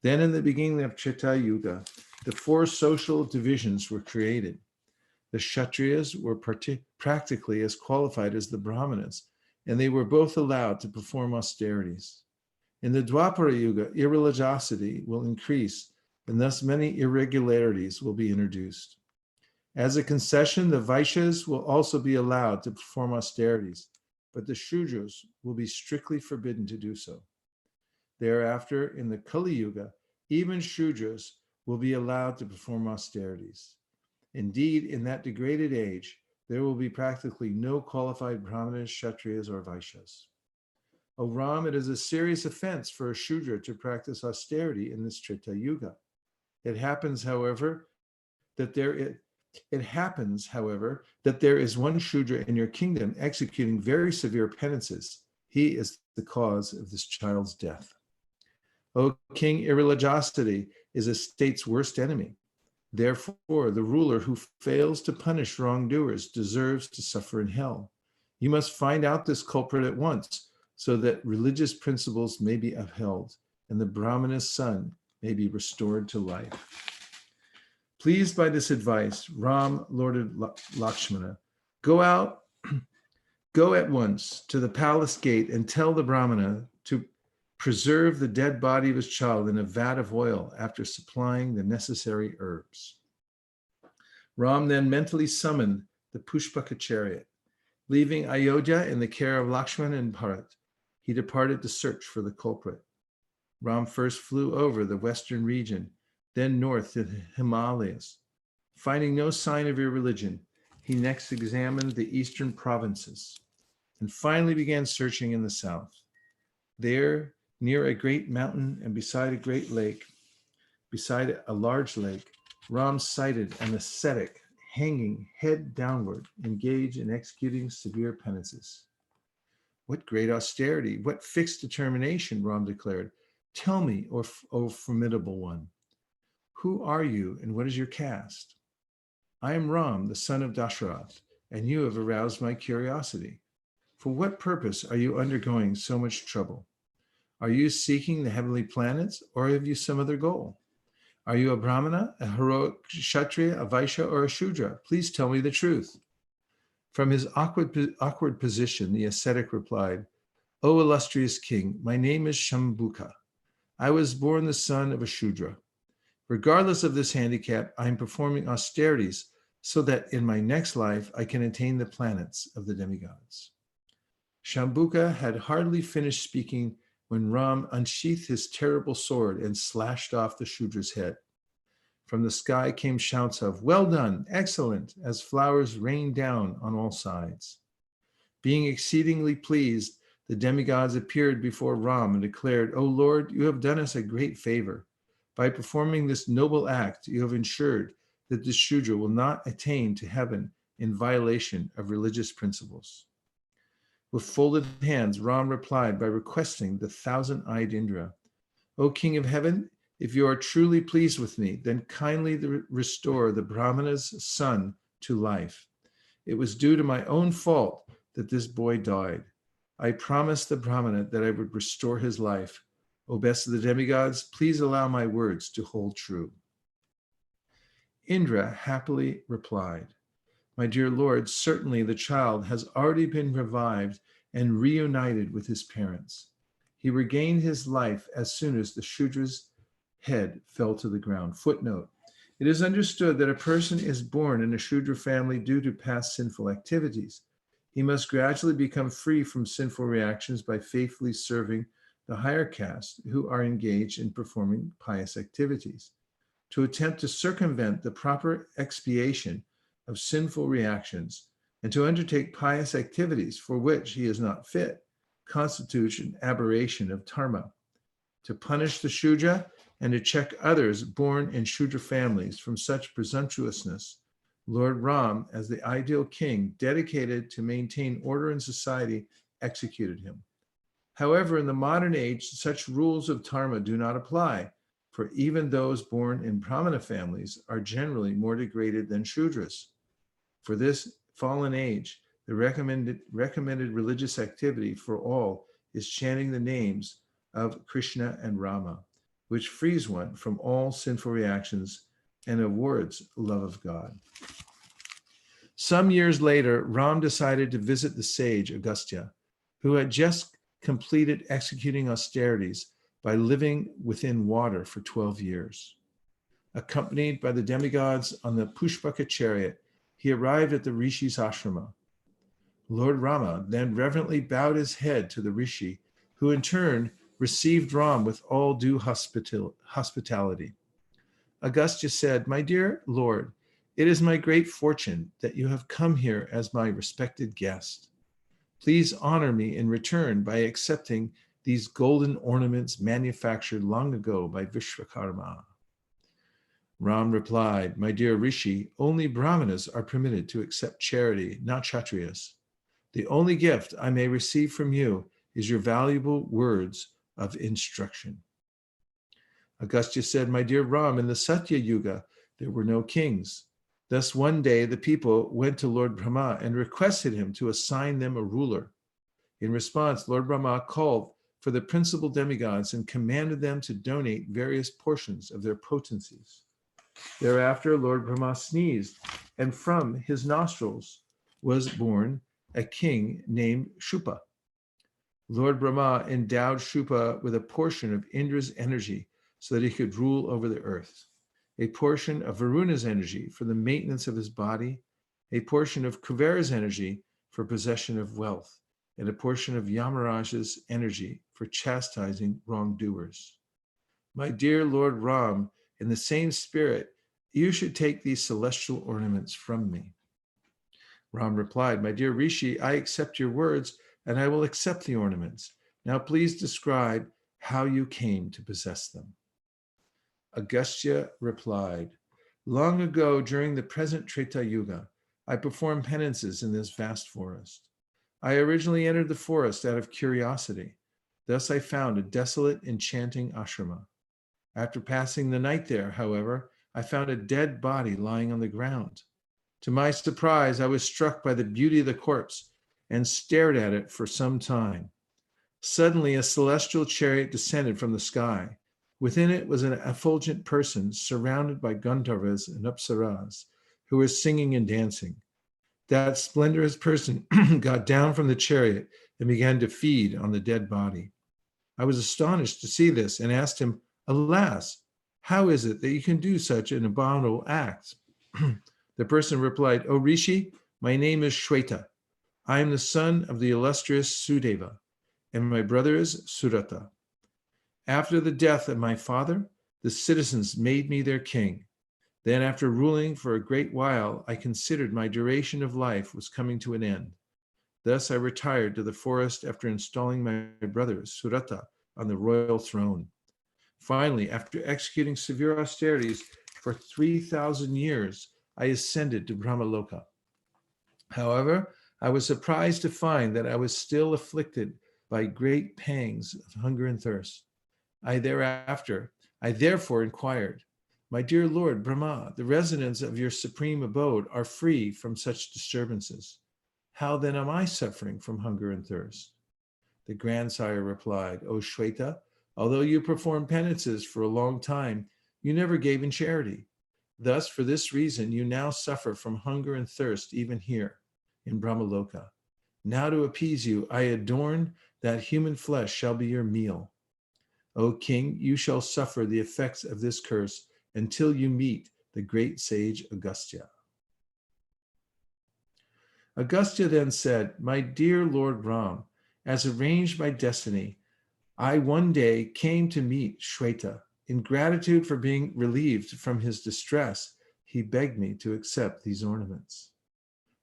Then in the beginning of Treta Yuga, the 4 social divisions were created. The Kshatriyas were practically as qualified as the Brahmanas, and they were both allowed to perform austerities. In the Dwapara Yuga, irreligiosity will increase, and thus many irregularities will be introduced. As a concession, the Vaishyas will also be allowed to perform austerities, but the Shudras will be strictly forbidden to do so. Thereafter, in the Kali Yuga, even Shudras will be allowed to perform austerities. Indeed, in that degraded age, there will be practically no qualified Brahmanas, Kshatriyas, or Vaishyas. O Ram, it is a serious offense for a Shudra to practice austerity in this Treta Yuga. It happens, however, that there is one Shudra in your kingdom executing very severe penances. He is the cause of this child's death. O king, irreligiosity is a state's worst enemy. Therefore, the ruler who fails to punish wrongdoers deserves to suffer in hell. You must find out this culprit at once, so that religious principles may be upheld and the Brahmana's son may be restored to life. Pleased by this advice, Ram lorded Lakshmana, go at once to the palace gate and tell the Brahmana to preserved the dead body of his child in a vat of oil after supplying the necessary herbs. Ram then mentally summoned the Pushpaka chariot. Leaving Ayodhya in the care of Lakshman and Bharat, he departed to search for the culprit. Ram first flew over the western region, then north to the Himalayas. Finding no sign of irreligion, he next examined the eastern provinces and finally began searching in the south. There, near a great mountain and beside a large lake, Ram sighted an ascetic hanging head downward, engaged in executing severe penances. What great austerity, what fixed determination, Ram declared. Tell me, O formidable one, who are you and what is your caste? I am Ram, the son of Dasharath, and you have aroused my curiosity. For what purpose are you undergoing so much trouble? Are you seeking the heavenly planets, or have you some other goal? Are you a Brahmana, a heroic Kshatriya, a Vaishya, or a Shudra? Please tell me the truth. From his awkward position, the ascetic replied, O illustrious king, my name is Shambhuka. I was born the son of a Shudra. Regardless of this handicap, I am performing austerities so that in my next life I can attain the planets of the demigods. Shambhuka had hardly finished speaking when Ram unsheathed his terrible sword and slashed off the Shudra's head. From the sky came shouts of, well done, excellent, as flowers rained down on all sides. Being exceedingly pleased, the demigods appeared before Ram and declared, O Lord, you have done us a great favor. By performing this noble act, you have ensured that the Shudra will not attain to heaven in violation of religious principles. With folded hands, Ram replied by requesting the thousand-eyed Indra, O King of Heaven, if you are truly pleased with me, then kindly restore the Brahmana's son to life. It was due to my own fault that this boy died. I promised the Brahmana that I would restore his life. O best of the demigods, please allow my words to hold true. Indra happily replied, my dear Lord, certainly the child has already been revived and reunited with his parents. He regained his life as soon as the Shudra's head fell to the ground. Footnote, it is understood that a person is born in a Shudra family due to past sinful activities. He must gradually become free from sinful reactions by faithfully serving the higher caste who are engaged in performing pious activities. To attempt to circumvent the proper expiation of sinful reactions and to undertake pious activities for which he is not fit constitutes an aberration of dharma. To punish the Shudra and to check others born in Shudra families from such presumptuousness, Lord Ram, as the ideal king dedicated to maintain order in society, executed him. However, in the modern age, such rules of dharma do not apply, for even those born in Brahmana families are generally more degraded than Shudras. For this fallen age, the recommended religious activity for all is chanting the names of Krishna and Rama, which frees one from all sinful reactions and awards love of God. Some years later, Ram decided to visit the sage Agastya, who had just completed executing austerities by living within water for 12 years. Accompanied by the demigods on the Pushpaka chariot, he arrived at the Rishi's ashrama. Lord Rama then reverently bowed his head to the Rishi, who in turn received Ram with all due hospitality. Agastya said, my dear Lord, it is my great fortune that you have come here as my respected guest. Please honor me in return by accepting these golden ornaments manufactured long ago by Vishwakarma. Ram replied, my dear Rishi, only Brahmanas are permitted to accept charity, not Kshatriyas. The only gift I may receive from you is your valuable words of instruction. Agastya said, my dear Ram, in the Satya Yuga, there were no kings. Thus one day the people went to Lord Brahma and requested him to assign them a ruler. In response, Lord Brahma called for the principal demigods and commanded them to donate various portions of their potencies. Thereafter, Lord Brahma sneezed, and from his nostrils was born a king named Shupa. Lord Brahma endowed Shupa with a portion of Indra's energy so that he could rule over the earth, a portion of Varuna's energy for the maintenance of his body, a portion of Kuvera's energy for possession of wealth, and a portion of Yamaraj's energy for chastising wrongdoers. My dear Lord Ram, in the same spirit, you should take these celestial ornaments from me. Ram replied, my dear Rishi, I accept your words and I will accept the ornaments. Now please describe how you came to possess them. Agastya replied, long ago during the present Treta Yuga, I performed penances in this vast forest. I originally entered the forest out of curiosity. Thus I found a desolate, enchanting ashrama. After passing the night there, however, I found a dead body lying on the ground. To my surprise, I was struck by the beauty of the corpse and stared at it for some time. Suddenly, a celestial chariot descended from the sky. Within it was an effulgent person surrounded by Gandharvas and Apsaras who were singing and dancing. That splendorous person got down from the chariot and began to feed on the dead body. I was astonished to see this and asked him, alas, how is it that you can do such an abominable act? The person replied, O Rishi, my name is Shweta. I am the son of the illustrious Sudeva, and my brother is Surata. After the death of my father, the citizens made me their king. Then after ruling for a great while, I considered my duration of life was coming to an end. Thus I retired to the forest after installing my brother Surata on the royal throne. Finally, after executing severe austerities for 3,000 years, I ascended to Brahmaloka. However, I was surprised to find that I was still afflicted by great pangs of hunger and thirst. I therefore inquired, my dear Lord Brahma, the residents of your supreme abode are free from such disturbances. How then am I suffering from hunger and thirst? The grandsire replied, O Shweta, although you performed penances for a long time, you never gave in charity. Thus, for this reason, you now suffer from hunger and thirst even here in Brahmaloka. Now to appease you, I adorn that human flesh shall be your meal. O king, you shall suffer the effects of this curse until you meet the great sage Agastya. Agastya then said, my dear Lord Ram, as arranged by destiny, I one day came to meet Shweta. In gratitude for being relieved from his distress, he begged me to accept these ornaments.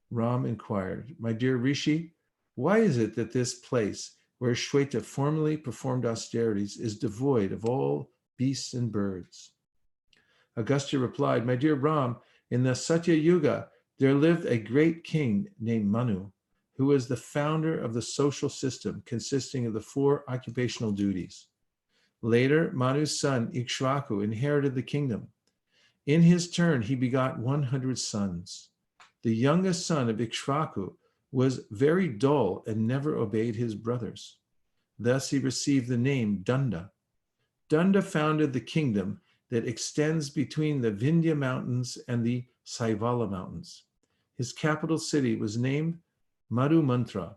Ram inquired, my dear Rishi, why is it that this place where Shweta formerly performed austerities is devoid of all beasts and birds? Agastya replied, my dear Ram, in the Satya Yuga, there lived a great king named Manu, who was the founder of the social system consisting of the 4 occupational duties. Later, Manu's son Ikshvaku inherited the kingdom. In his turn, he begot 100 sons. The youngest son of Ikshvaku was very dull and never obeyed his brothers. Thus he received the name Danda. Danda founded the kingdom that extends between the Vindhya mountains and the Saivala mountains. His capital city was named Madhu Mantra,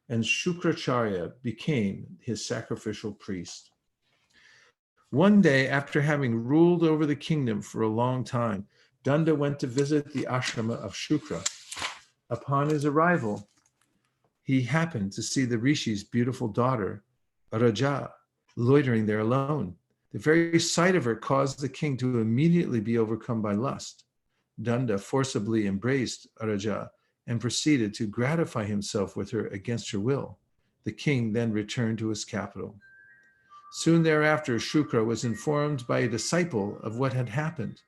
and Shukracharya became his sacrificial priest. One day, after having ruled over the kingdom for a long time, Danda went to visit the ashrama of Shukra. Upon his arrival, he happened to see the Rishi's beautiful daughter, Raja, loitering there alone. The very sight of her caused the king to immediately be overcome by lust. Danda forcibly embraced Raja and proceeded to gratify himself with her against her will. The king then returned to his capital. Soon thereafter, Shukra was informed by a disciple of what had happened.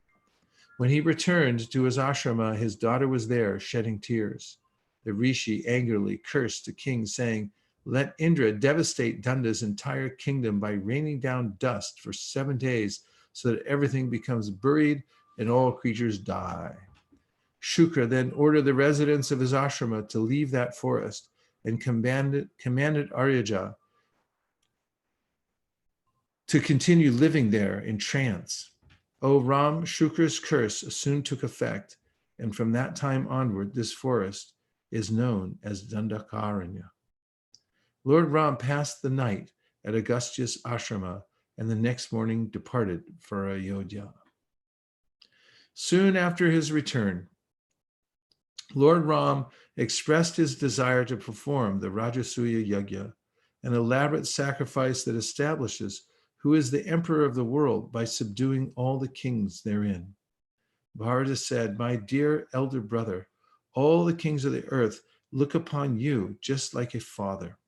When he returned to his ashrama, his daughter was there, shedding tears. The rishi angrily cursed the king, saying, let Indra devastate Danda's entire kingdom by raining down dust for 7 days so that everything becomes buried and all creatures die. Shukra then ordered the residents of his ashrama to leave that forest and commanded Aryaja to continue living there in trance. O Ram, Shukra's curse soon took effect, and from that time onward, this forest is known as Dandakaranya. Lord Ram passed the night at Agastya's ashrama and the next morning departed for Ayodhya. Soon after his return, Lord Ram expressed his desire to perform the Rajasuya Yajna, an elaborate sacrifice that establishes who is the emperor of the world by subduing all the kings therein. Bharata said, "My dear elder brother, all the kings of the earth look upon you just like a father.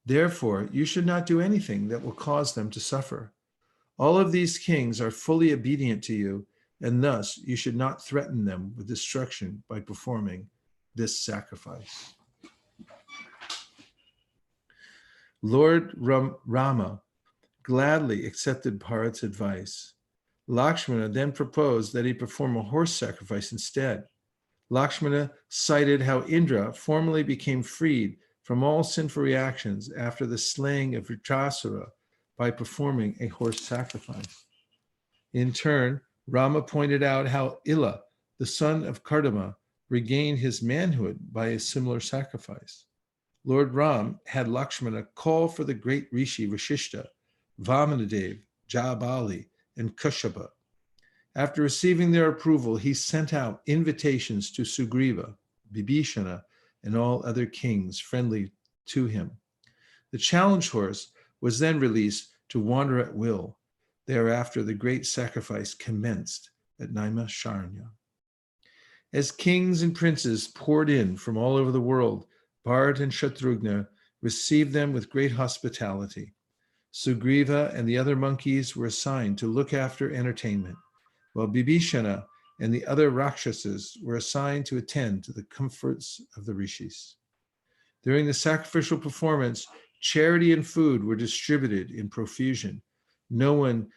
Therefore, you should not do anything that will cause them to suffer. All of these kings are fully obedient to you, and thus you should not threaten them with destruction by performing this sacrifice." Lord Rama gladly accepted Bharata's advice. Lakshmana then proposed that he perform a horse sacrifice instead. Lakshmana cited how Indra formally became freed from all sinful reactions after the slaying of Vritrasura by performing a horse sacrifice. In turn, Rama pointed out how Ila, the son of Kardama, regained his manhood by a similar sacrifice. Lord Ram had Lakshmana call for the great Rishi Vashishta, Vamanadev, Jabali, and Kashyapa. After receiving their approval, he sent out invitations to Sugriva, Bibhishana, and all other kings friendly to him. The challenge horse was then released to wander at will. Thereafter, the great sacrifice commenced at Naimisharanya. As kings and princes poured in from all over the world, Bharata and Shatrughna received them with great hospitality. Sugriva and the other monkeys were assigned to look after entertainment, while Bibhishana and the other Rakshasas were assigned to attend to the comforts of the rishis. During the sacrificial performance, charity and food were distributed in profusion. No one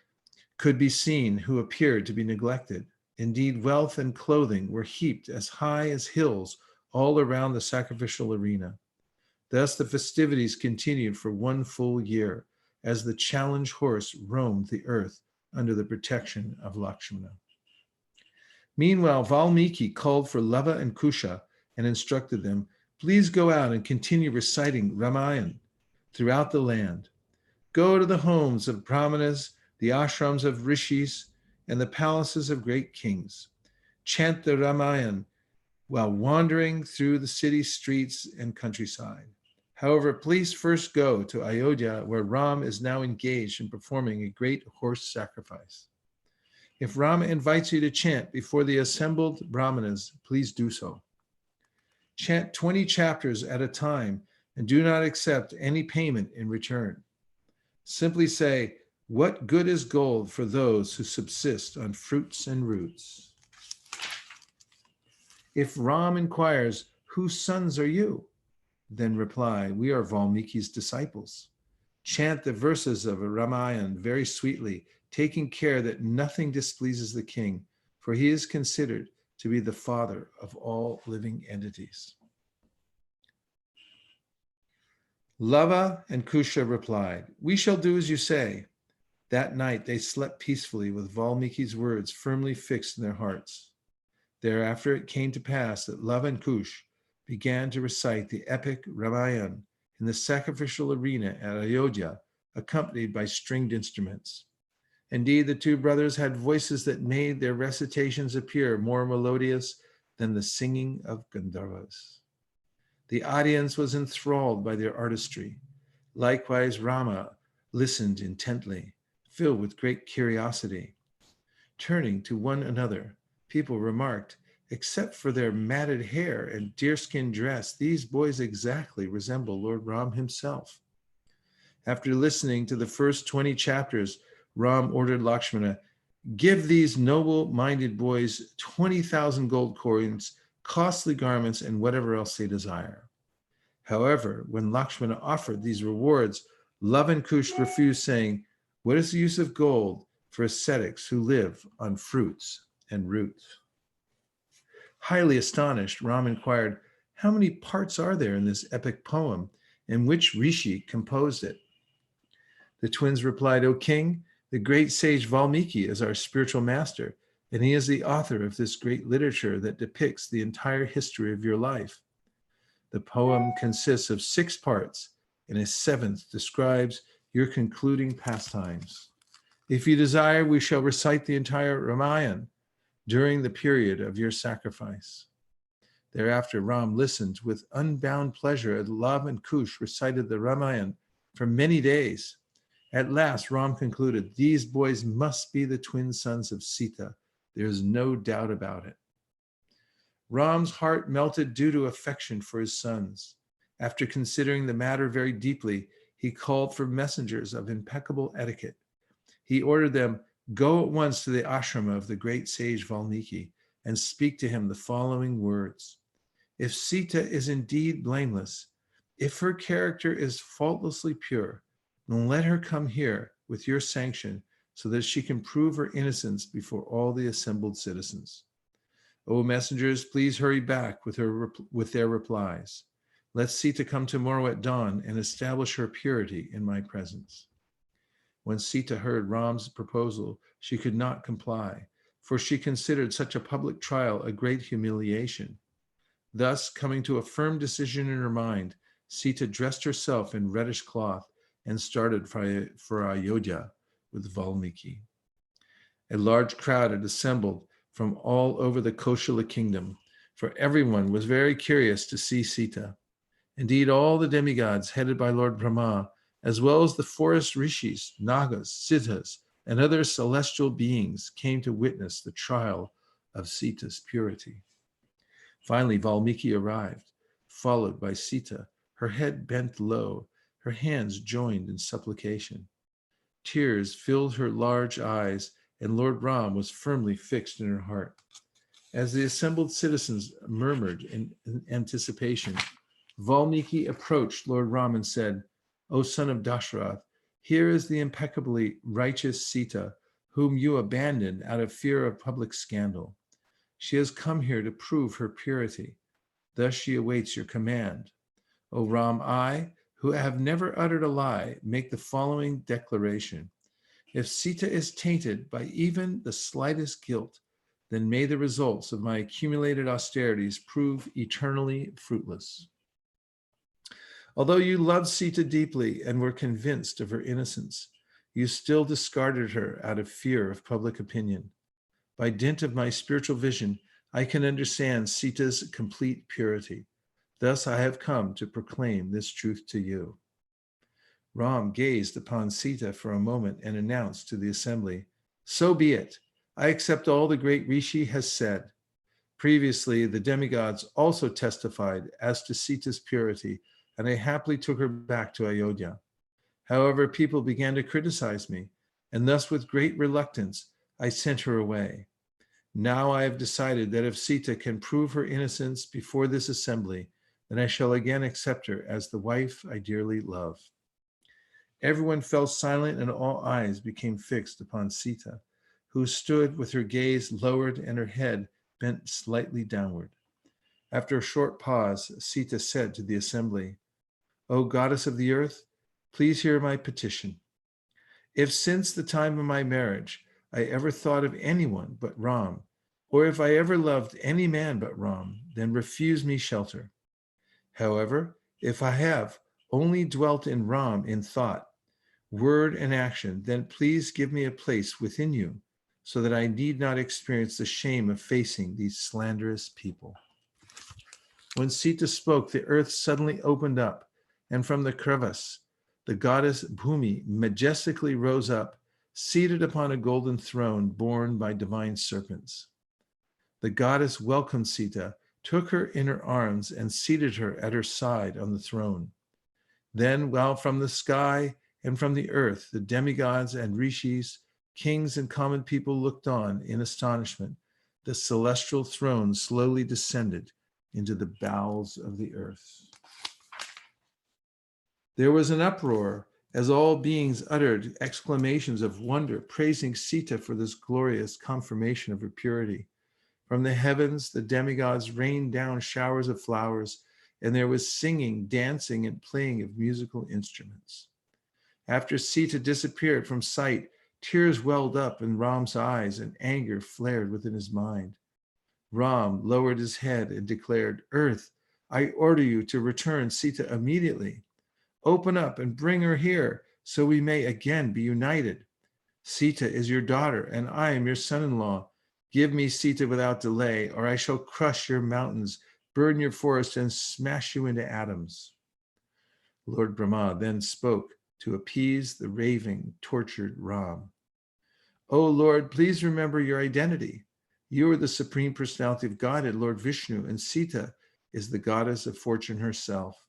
could be seen who appeared to be neglected. Indeed, wealth and clothing were heaped as high as hills all around the sacrificial arena. Thus, the festivities continued for 1 full year as the challenge horse roamed the earth under the protection of Lakshmana. Meanwhile, Valmiki called for Lava and Kusha and instructed them, "Please go out and continue reciting Ramayana throughout the land. Go to the homes of brahmanas, the ashrams of rishis, and the palaces of great kings. Chant the Ramayana while wandering through the city streets and countryside. However, please first go to Ayodhya, where Ram is now engaged in performing a great horse sacrifice. If Rama invites you to chant before the assembled brahmanas, please do so. Chant 20 chapters at a time and do not accept any payment in return. Simply say, 'What good is gold for those who subsist on fruits and roots?' If Ram inquires, 'Whose sons are you?' then reply, 'We are Valmiki's disciples.' Chant the verses of a Ramayana very sweetly, taking care that nothing displeases the king, for he is considered to be the father of all living entities." Lava and Kusha replied, "We shall do as you say." That night they slept peacefully with Valmiki's words firmly fixed in their hearts. Thereafter it came to pass that Lava and Kush began to recite the epic Ramayana in the sacrificial arena at Ayodhya, accompanied by stringed instruments. Indeed, the two brothers had voices that made their recitations appear more melodious than the singing of Gandharvas. The audience was enthralled by their artistry. Likewise, Rama listened intently, filled with great curiosity. Turning to one another, people remarked, "Except for their matted hair and deerskin dress, these boys exactly resemble Lord Ram himself." After listening to the first 20 chapters, Ram ordered Lakshmana, "Give these noble-minded boys 20,000 gold coins, costly garments, and whatever else they desire." However, when Lakshmana offered these rewards, Lava and Kush refused, saying, "What is the use of gold for ascetics who live on fruits and roots?" Highly astonished, Ram inquired, "How many parts are there in this epic poem, and which rishi composed it?" The twins replied, "O king, the great sage Valmiki is our spiritual master, and he is the author of this great literature that depicts the entire history of your life. The poem consists of 6 parts, and a 7th describes your concluding pastimes. If you desire, we shall recite the entire Ramayana during the period of your sacrifice. Thereafter, Ram listened with unbound pleasure as Lav and Kush recited the Ramayana for many days. At last, Ram concluded, these boys must be the twin sons of Sita. There is no doubt about it. Ram's heart melted due to affection for his sons. After considering the matter very deeply, he called for messengers of impeccable etiquette. He ordered them, go at once to the ashrama of the great sage Valmiki and speak to him the following words. If Sita is indeed blameless, if her character is faultlessly pure, then let her come here with your sanction so that she can prove her innocence before all the assembled citizens. O messengers, please hurry back with their replies. Let Sita come tomorrow at dawn and establish her purity in my presence. When Sita heard Ram's proposal, she could not comply, for she considered such a public trial a great humiliation. Thus, coming to a firm decision in her mind, Sita dressed herself in reddish cloth and started for Ayodhya with Valmiki. A large crowd had assembled from all over the Koshala kingdom, for everyone was very curious to see Sita. Indeed, all the demigods headed by Lord Brahma, as well as the forest rishis, nagas, siddhas, and other celestial beings came to witness the trial of Sita's purity. Finally, Valmiki arrived, followed by Sita, her head bent low, her hands joined in supplication. Tears filled her large eyes, and Lord Ram was firmly fixed in her heart. As the assembled citizens murmured in anticipation, Valmiki approached Lord Ram and said, O son of Dashrath, here is the impeccably righteous Sita, whom you abandoned out of fear of public scandal. She has come here to prove her purity. Thus she awaits your command. O Ram, I, who have never uttered a lie, make the following declaration. If Sita is tainted by even the slightest guilt, then may the results of my accumulated austerities prove eternally fruitless. Although you loved Sita deeply and were convinced of her innocence, you still discarded her out of fear of public opinion. By dint of my spiritual vision, I can understand Sita's complete purity. Thus I have come to proclaim this truth to you. Ram gazed upon Sita for a moment and announced to the assembly, so be it. I accept all the great Rishi has said. Previously, the demigods also testified as to Sita's purity, and I happily took her back to Ayodhya. However, people began to criticize me, and thus with great reluctance, I sent her away. Now I have decided that if Sita can prove her innocence before this assembly, then I shall again accept her as the wife I dearly love. Everyone fell silent and all eyes became fixed upon Sita, who stood with her gaze lowered and her head bent slightly downward. After a short pause, Sita said to the assembly, O goddess of the earth, please hear my petition. If since the time of my marriage I ever thought of anyone but Ram, or if I ever loved any man but Ram, then refuse me shelter. However, if I have only dwelt in Ram in thought, word, and action, then please give me a place within you so that I need not experience the shame of facing these slanderous people. When Sita spoke, the earth suddenly opened up, and from the crevice, the goddess Bhumi majestically rose up, seated upon a golden throne borne by divine serpents. The goddess welcomed Sita, took her in her arms, and seated her at her side on the throne. Then, while from the sky and from the earth, the demigods and rishis, kings and common people looked on in astonishment, the celestial throne slowly descended into the bowels of the earth. There was an uproar as all beings uttered exclamations of wonder, praising Sita for this glorious confirmation of her purity. From the heavens, the demigods rained down showers of flowers, and there was singing, dancing, and playing of musical instruments. After Sita disappeared from sight, tears welled up in Ram's eyes and anger flared within his mind. Ram lowered his head and declared, Earth, I order you to return Sita immediately. Open up and bring her here so we may again be united. Sita is your daughter and I am your son-in-law. Give me Sita without delay, or I shall crush your mountains, burn your forest, and smash you into atoms. Lord Brahma then spoke to appease the raving, tortured Ram. O Lord, please remember your identity. You are the Supreme Personality of Godhead, Lord Vishnu, and Sita is the goddess of fortune herself.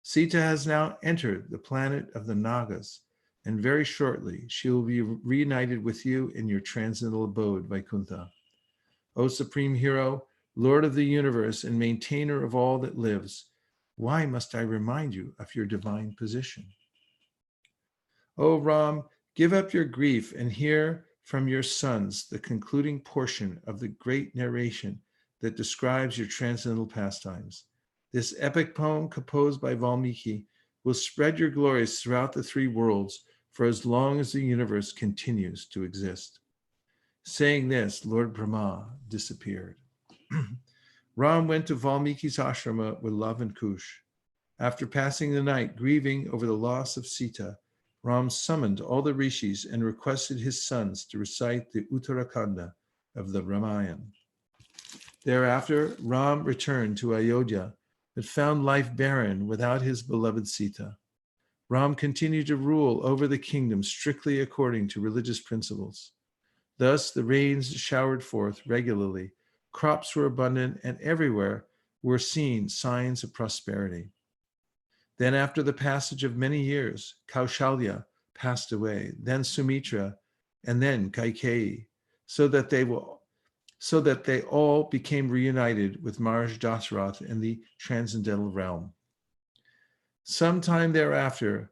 Sita has now entered the planet of the Nagas, and very shortly she will be reunited with you in your transcendental abode, Vaikuntha. O Supreme Hero, Lord of the universe and maintainer of all that lives, why must I remind you of your divine position? O Ram, give up your grief and hear from your sons the concluding portion of the great narration that describes your transcendental pastimes. This epic poem composed by Valmiki will spread your glories throughout the three worlds for as long as the universe continues to exist. Saying this, Lord Brahma disappeared. Ram went to Valmiki's ashrama with Love and Kush. After passing the night grieving over the loss of Sita, Ram summoned all the rishis and requested his sons to recite the Uttarakanda of the Ramayana. Thereafter, Ram returned to Ayodhya, but found life barren without his beloved Sita. Ram continued to rule over the kingdom strictly according to religious principles. Thus, the rains showered forth regularly, crops were abundant, and everywhere were seen signs of prosperity. Then, after the passage of many years, Kaushalya passed away, then Sumitra, and then Kaikeyi, so that they all became reunited with Maharaj Dasarath in the transcendental realm. Sometime thereafter,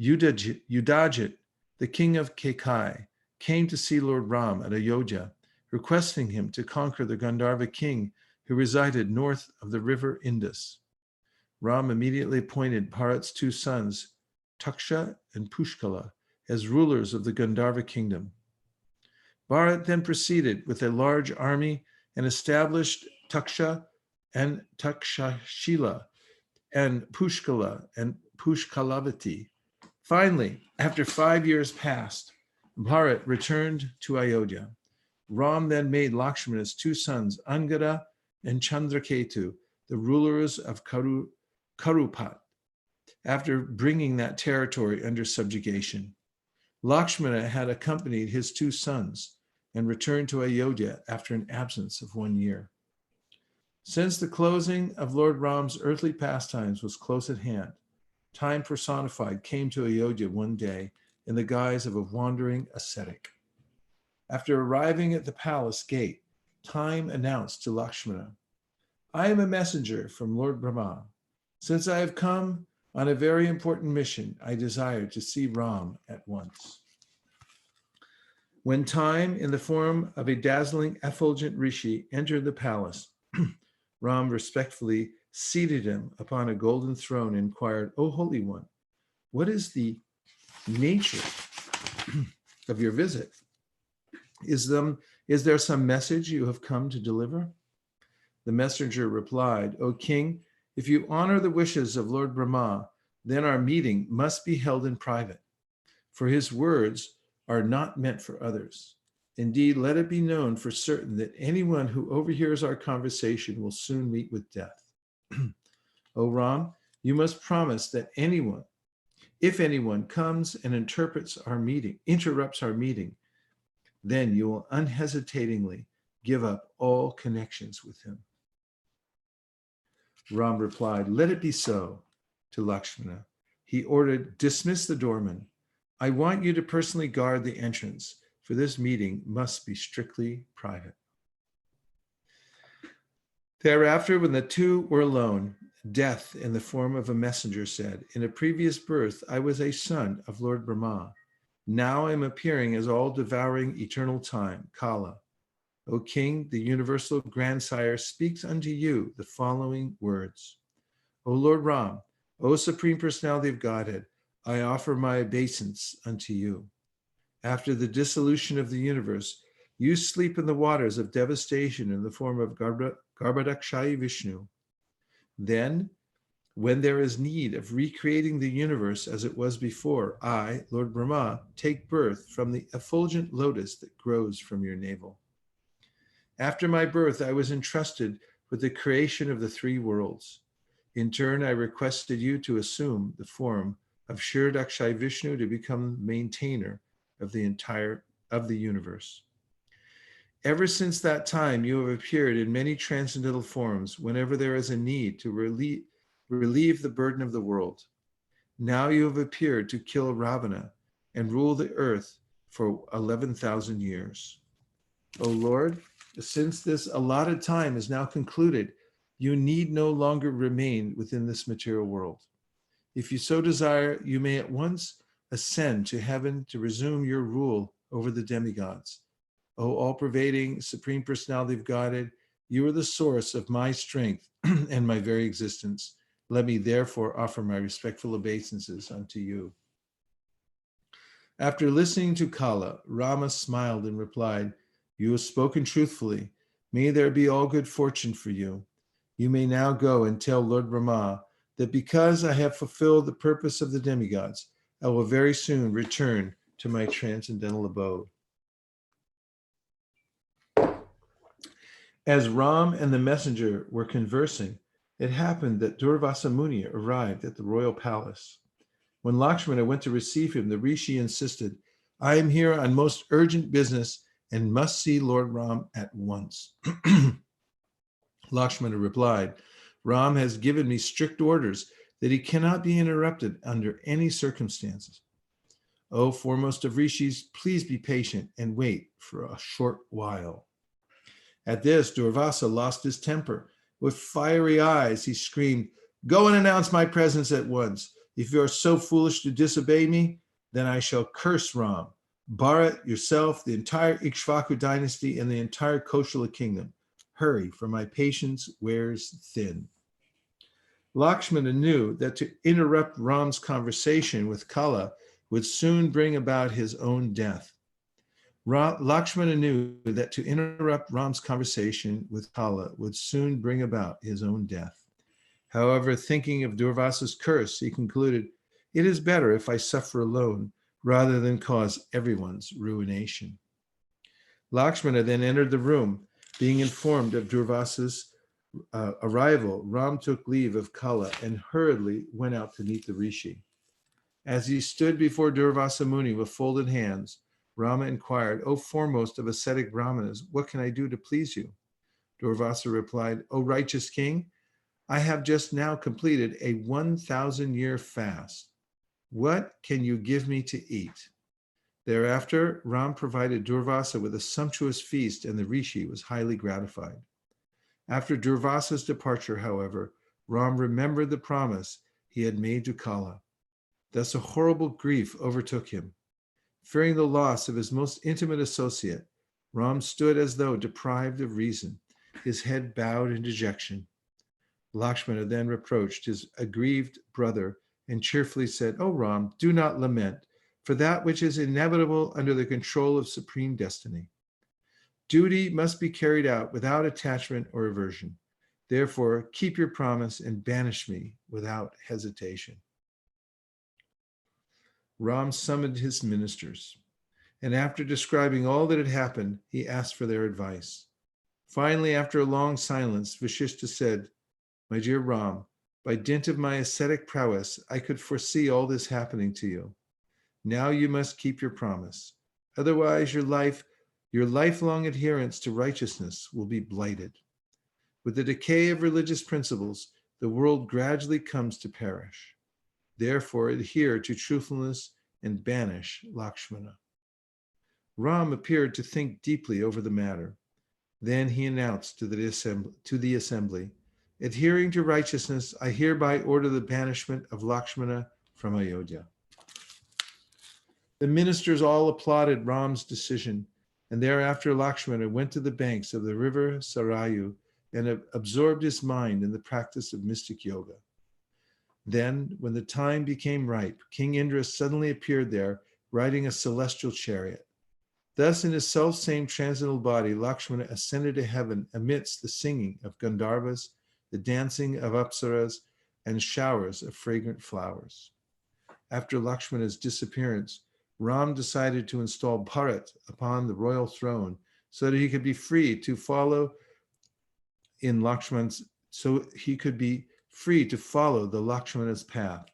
Yudhajit, the king of Kekai, came to see Lord Ram at Ayodhya, requesting him to conquer the Gandharva king who resided north of the river Indus. Ram immediately appointed Bharat's two sons, Taksha and Pushkala, as rulers of the Gandharva kingdom. Bharat then proceeded with a large army and established Taksha and Takshashila and Pushkala and Pushkalavati. Finally, after 5 years passed, Bharat returned to Ayodhya. Ram then made Lakshmana's two sons, Angada and Chandraketu, the rulers of Karupat, after bringing that territory under subjugation. Lakshmana had accompanied his two sons and returned to Ayodhya after an absence of 1 year. Since the closing of Lord Ram's earthly pastimes was close at hand, Time personified came to Ayodhya one day in the guise of a wandering ascetic. After arriving at the palace gate, Time announced to Lakshmana, "I am a messenger from Lord Brahma. Since I have come on a very important mission, I desire to see Ram at once." When Time, in the form of a dazzling effulgent rishi, entered the palace, Ram respectfully seated him upon a golden throne and inquired, "O Holy One, what is the nature of your visit? Is there some message you have come to deliver?" The messenger replied, "O King, if you honor the wishes of Lord Brahma, then our meeting must be held in private, for his words are not meant for others. Indeed, let it be known for certain that anyone who overhears our conversation will soon meet with death. O Ram, you must promise that if anyone comes and interrupts our meeting, then you will unhesitatingly give up all connections with him." Ram replied, "Let it be so," to Lakshmana. He ordered, "Dismiss the doorman. I want you to personally guard the entrance, for this meeting must be strictly private." Thereafter, when the two were alone, Death, in the form of a messenger, said, "In a previous birth, I was a son of Lord Brahma. Now I am appearing as all-devouring eternal time, Kala. O King, the universal grandsire speaks unto you the following words. O Lord Ram, O Supreme Personality of Godhead, I offer my obeisance unto you. After the dissolution of the universe, you sleep in the waters of devastation in the form of Garbhadakshayi Vishnu. Then, when there is need of recreating the universe as it was before, I, Lord Brahma, take birth from the effulgent lotus that grows from your navel. After my birth, I was entrusted with the creation of the three worlds. In turn, I requested you to assume the form of Shirdakshay Vishnu to become maintainer of the universe. Ever since that time, you have appeared in many transcendental forms whenever there is a need to relieve the burden of the world. Now you have appeared to kill Ravana and rule the earth for 11,000 years. O Lord, since this allotted time is now concluded, you need no longer remain within this material world. If you so desire, you may at once ascend to heaven to resume your rule over the demigods. O all-pervading Supreme Personality of Godhead, you are the source of my strength and my very existence. Let me therefore offer my respectful obeisances unto you. After listening to Kala, Rama smiled and replied, you have spoken truthfully. May there be all good fortune for you. You may now go and tell Lord Brahma that because I have fulfilled the purpose of the demigods, I will very soon return to my transcendental abode. As Ram and the messenger were conversing, it happened that Durvasa Muni arrived at the royal palace. When Lakshmana went to receive him, the Rishi insisted, I am here on most urgent business and must see Lord Ram at once. Lakshmana replied, Ram has given me strict orders that he cannot be interrupted under any circumstances. O foremost of rishis, please be patient and wait for a short while. At this, Durvasa lost his temper. With fiery eyes, he screamed, go and announce my presence at once. If you are so foolish to disobey me, then I shall curse Ram, Bharat, yourself, the entire Ikshvaku dynasty, and the entire Koshala kingdom. Hurry, for my patience wears thin. Lakshmana knew that to interrupt Ram's conversation with Kala would soon bring about his own death. Lakshmana knew that to interrupt Ram's conversation with Kala would soon bring about his own death. However, thinking of Durvasa's curse, he concluded, it is better if I suffer alone rather than cause everyone's ruination. Lakshmana then entered the room. Being informed of Durvasa's arrival, Ram took leave of Kala and hurriedly went out to meet the Rishi. As he stood before Durvasa Muni with folded hands, Rama inquired, O foremost of ascetic Brahmanas, what can I do to please you? Durvasa replied, O righteous king, I have just now completed a 1,000-year fast. What can you give me to eat? Thereafter, Ram provided Durvasa with a sumptuous feast, and the Rishi was highly gratified. After Durvasa's departure, however, Ram remembered the promise he had made to Kala. Thus a horrible grief overtook him. Fearing the loss of his most intimate associate, Ram stood as though deprived of reason, his head bowed in dejection. Lakshmana then reproached his aggrieved brother and cheerfully said, O Ram, do not lament, for that which is inevitable under the control of supreme destiny. Duty must be carried out without attachment or aversion. Therefore, keep your promise and banish me without hesitation. Ram summoned his ministers, and after describing all that had happened, he asked for their advice. Finally, after a long silence, Vasishtha said, My dear Ram, by dint of my ascetic prowess, I could foresee all this happening to you. Now you must keep your promise. Otherwise, your lifelong adherence to righteousness will be blighted. With the decay of religious principles, the world gradually comes to perish. Therefore, adhere to truthfulness and banish Lakshmana. Ram appeared to think deeply over the matter. Then he announced to the assembly, adhering to righteousness, I hereby order the banishment of Lakshmana from Ayodhya. The ministers all applauded Ram's decision, and thereafter Lakshmana went to the banks of the river Sarayu and absorbed his mind in the practice of mystic yoga. Then, when the time became ripe, King Indra suddenly appeared there, riding a celestial chariot. Thus, in his self-same transcendental body, Lakshmana ascended to heaven amidst the singing of Gandharvas, the dancing of apsaras, and showers of fragrant flowers. After Lakshmana's disappearance, Ram decided to install Bharat upon the royal throne so that he could be free to follow in Lakshman's, so he could be free to follow the Lakshmana's path.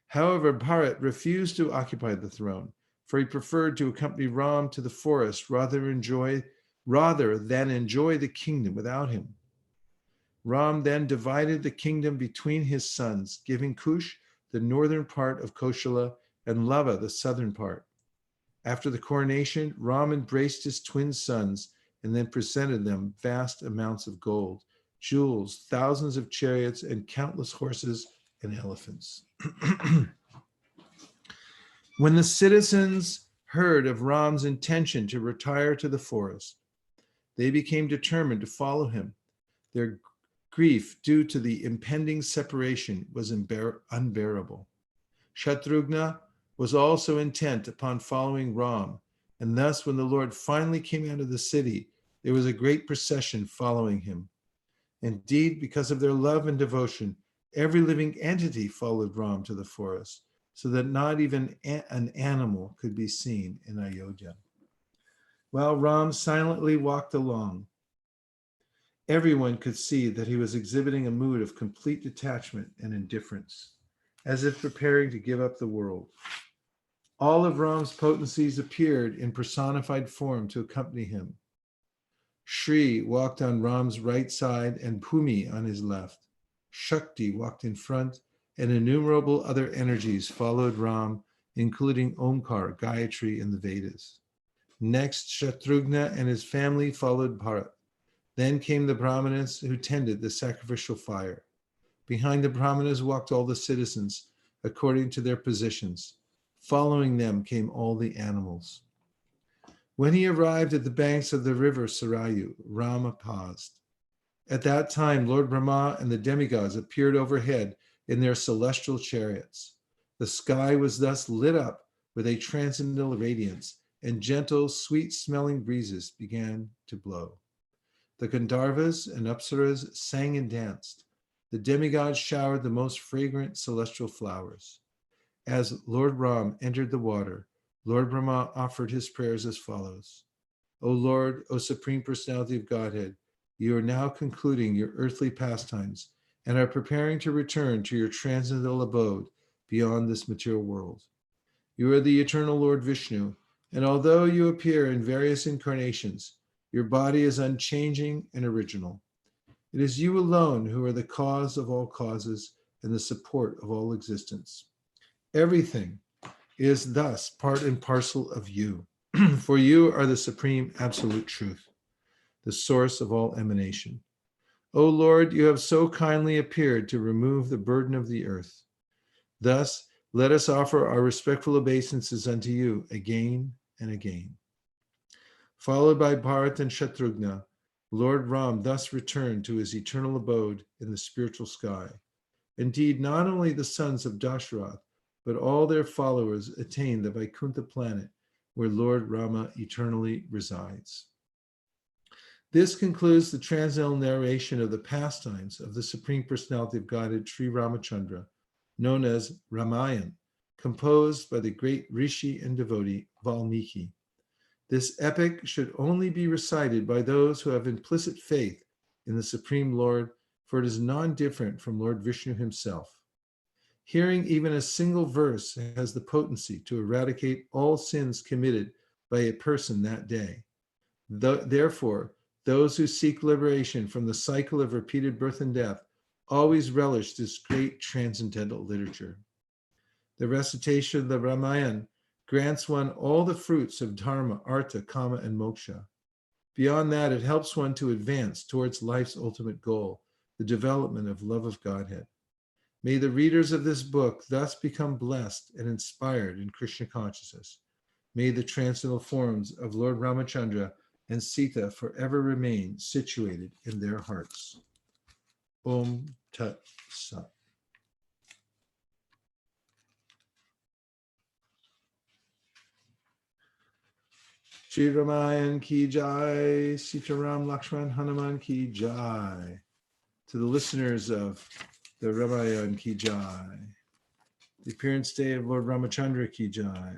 However, Bharat refused to occupy the throne, for he preferred to accompany Ram to the forest rather than enjoy the kingdom without him. Ram then divided the kingdom between his sons, giving Kush the northern part of Koshala and Lava the southern part. After the coronation, Ram embraced his twin sons and then presented them vast amounts of gold, jewels, thousands of chariots, and countless horses and elephants. When the citizens heard of Ram's intention to retire to the forest, they became determined to follow him. Their grief due to the impending separation was unbearable. Shatrughna was also intent upon following Ram, and thus when the Lord finally came out of the city, there was a great procession following him. Indeed, because of their love and devotion, every living entity followed Ram to the forest, so that not even an animal could be seen in Ayodhya. While Ram silently walked along, everyone could see that he was exhibiting a mood of complete detachment and indifference, as if preparing to give up the world. All of Ram's potencies appeared in personified form to accompany him. Shri walked on Ram's right side and Bhumi on his left. Shakti walked in front, and innumerable other energies followed Ram, including Omkar, Gayatri, and the Vedas. Next, Shatrughna and his family followed Bharat. Then came the Brahmanas who tended the sacrificial fire. Behind the Brahmanas walked all the citizens, according to their positions. Following them came all the animals. When he arrived at the banks of the river Sarayu, Rama paused. At that time, Lord Brahma and the demigods appeared overhead in their celestial chariots. The sky was thus lit up with a transcendental radiance, and gentle, sweet-smelling breezes began to blow. The Gandharvas and Apsaras sang and danced. The demigods showered the most fragrant celestial flowers. As Lord Ram entered the water, Lord Brahma offered his prayers as follows. O Lord, O Supreme Personality of Godhead, you are now concluding your earthly pastimes and are preparing to return to your transcendental abode beyond this material world. You are the eternal Lord Vishnu, and although you appear in various incarnations, your body is unchanging and original. It is you alone who are the cause of all causes and the support of all existence. Everything is thus part and parcel of you, for you are the supreme absolute truth, the source of all emanation. O Lord, you have so kindly appeared to remove the burden of the earth. Thus, let us offer our respectful obeisances unto you again and again. Followed by Bharat and Shatrughna, Lord Ram thus returned to his eternal abode in the spiritual sky. Indeed, not only the sons of Dashrath, but all their followers attained the Vaikuntha planet where Lord Rama eternally resides. This concludes the transcendental narration of the pastimes of the Supreme Personality of Godhead, Sri Ramachandra, known as Ramayana, composed by the great Rishi and devotee Valmiki. This epic should only be recited by those who have implicit faith in the Supreme Lord, for it is non-different from Lord Vishnu himself. Hearing even a single verse has the potency to eradicate all sins committed by a person that day. Therefore, those who seek liberation from the cycle of repeated birth and death always relish this great transcendental literature. The recitation of the Ramayana grants one all the fruits of dharma, artha, kama, and moksha. Beyond that, it helps one to advance towards life's ultimate goal, the development of love of Godhead. May the readers of this book thus become blessed and inspired in Krishna consciousness. May the transcendental forms of Lord Ramachandra and Sita forever remain situated in their hearts. Om Tat Sat. Shri Ramayan ki jai, Sitaram Lakshman Hanuman ki jai. To the listeners of the Ramayana Ki Jai, the appearance day of Lord Ramachandra Ki Jai,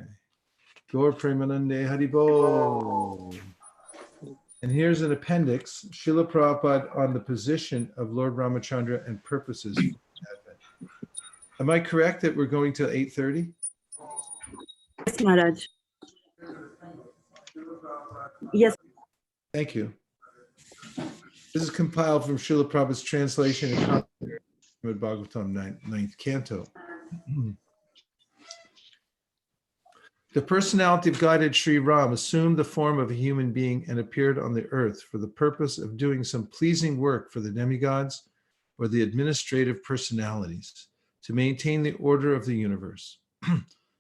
Gaur Premanande Haribo. And here's an appendix, Srila Prabhupada on the position of Lord Ramachandra and purposes for Advent. Am I correct that we're going till 8:30? Yes, Maharaj. Yes. Thank you. This is compiled from Srila Prabhupada's translation and commentary of Bhagavatam 9th canto. The personality of Godhead Sri Ram assumed the form of a human being and appeared on the earth for the purpose of doing some pleasing work for the demigods or the administrative personalities to maintain the order of the universe.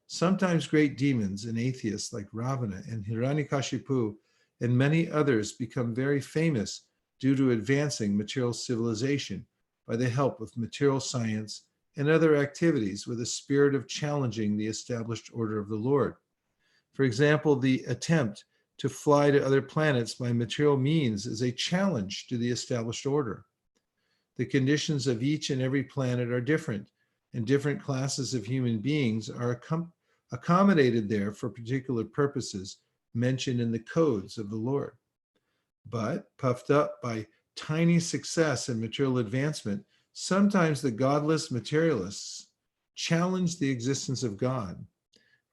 Sometimes great demons and atheists like Ravana and Hiranyakashipu and many others become very famous due to advancing material civilization by the help of material science and other activities with a spirit of challenging the established order of the Lord. For example, the attempt to fly to other planets by material means is a challenge to the established order. The conditions of each and every planet are different, and different classes of human beings are accommodated there for particular purposes mentioned in the codes of the Lord. But puffed up by tiny success and material advancement, sometimes the godless materialists challenge the existence of God.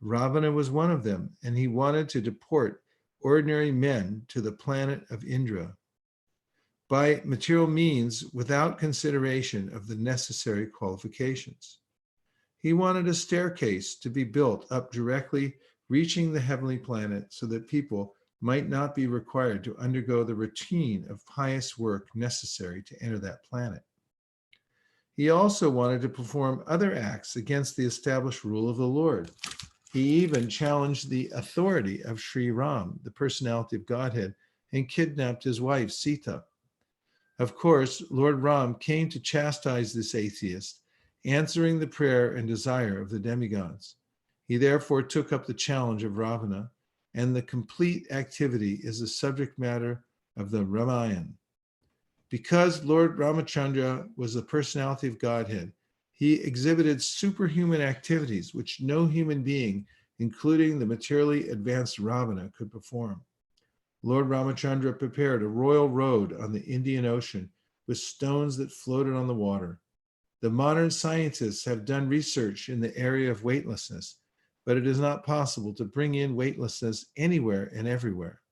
Ravana was one of them, and he wanted to deport ordinary men to the planet of Indra by material means without consideration of the necessary qualifications. He wanted a staircase to be built up directly, reaching the heavenly planet so that people might not be required to undergo the routine of pious work necessary to enter that planet. He also wanted to perform other acts against the established rule of the Lord. He even challenged the authority of Sri Ram, the personality of Godhead, and kidnapped his wife, Sita. Of course, Lord Ram came to chastise this atheist, answering the prayer and desire of the demigods. He therefore took up the challenge of Ravana, and the complete activity is the subject matter of the Ramayana. Because Lord Ramachandra was the personality of Godhead, he exhibited superhuman activities which no human being, including the materially advanced Ravana, could perform. Lord Ramachandra prepared a royal road on the Indian Ocean with stones that floated on the water. The modern scientists have done research in the area of weightlessness, but it is not possible to bring in weightlessness anywhere and everywhere.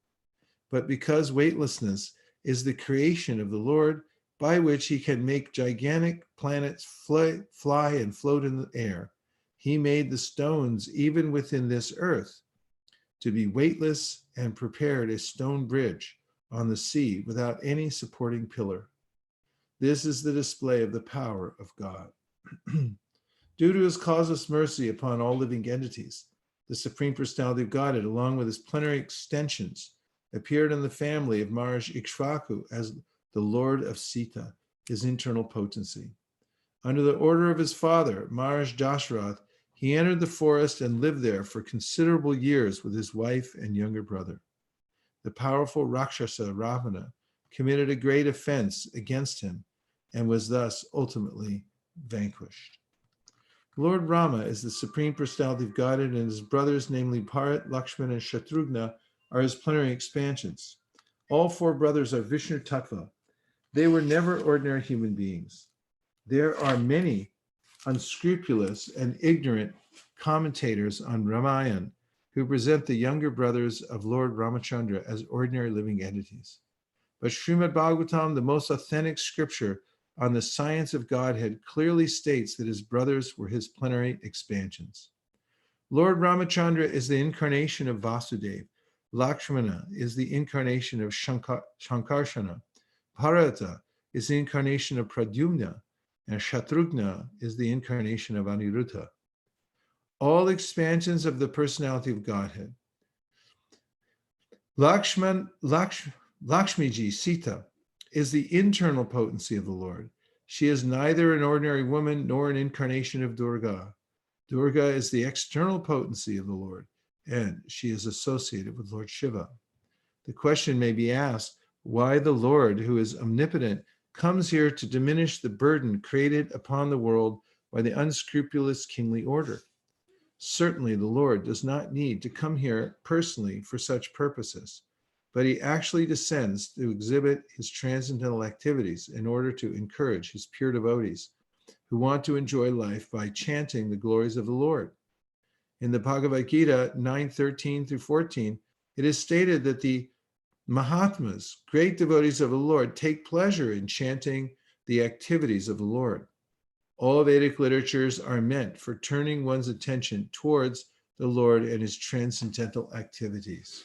But because weightlessness is the creation of the Lord, by which he can make gigantic planets fly and float in the air, he made the stones even within this earth to be weightless and prepared a stone bridge on the sea without any supporting pillar. This is the display of the power of God. Due to his causeless mercy upon all living entities, the Supreme Personality of Godhead, along with his plenary extensions, appeared in the family of Maharaj Ikshvaku as the Lord of Sita, his internal potency. Under the order of his father, Maharaj Dashrath, he entered the forest and lived there for considerable years with his wife and younger brother. The powerful Rakshasa Ravana committed a great offense against him and was thus ultimately vanquished. Lord Rama is the Supreme Personality of Godhead, and his brothers, namely Bharat, Lakshmana, and Shatrughna, are his plenary expansions. All four brothers are Vishnu Tattva. They were never ordinary human beings. There are many unscrupulous and ignorant commentators on Ramayana who present the younger brothers of Lord Ramachandra as ordinary living entities. But Srimad Bhagavatam, the most authentic scripture on the science of Godhead, clearly states that his brothers were his plenary expansions. Lord Ramachandra is the incarnation of Vasudeva. Lakshmana is the incarnation of Shankarshana. Bharata is the incarnation of Pradyumna, and Shatrughna is the incarnation of Aniruddha. All expansions of the personality of Godhead. Lakshmiji, Sita, is the internal potency of the Lord. She is neither an ordinary woman nor an incarnation of Durga. Durga is the external potency of the Lord, and she is associated with Lord Shiva. The question may be asked, why the Lord, who is omnipotent, comes here to diminish the burden created upon the world by the unscrupulous kingly order. Certainly, the Lord does not need to come here personally for such purposes, but he actually descends to exhibit his transcendental activities in order to encourage his pure devotees who want to enjoy life by chanting the glories of the Lord. In the Bhagavad Gita 9:13 through 14, it is stated that the Mahatmas, great devotees of the Lord, take pleasure in chanting the activities of the Lord. All Vedic literatures are meant for turning one's attention towards the Lord and his transcendental activities.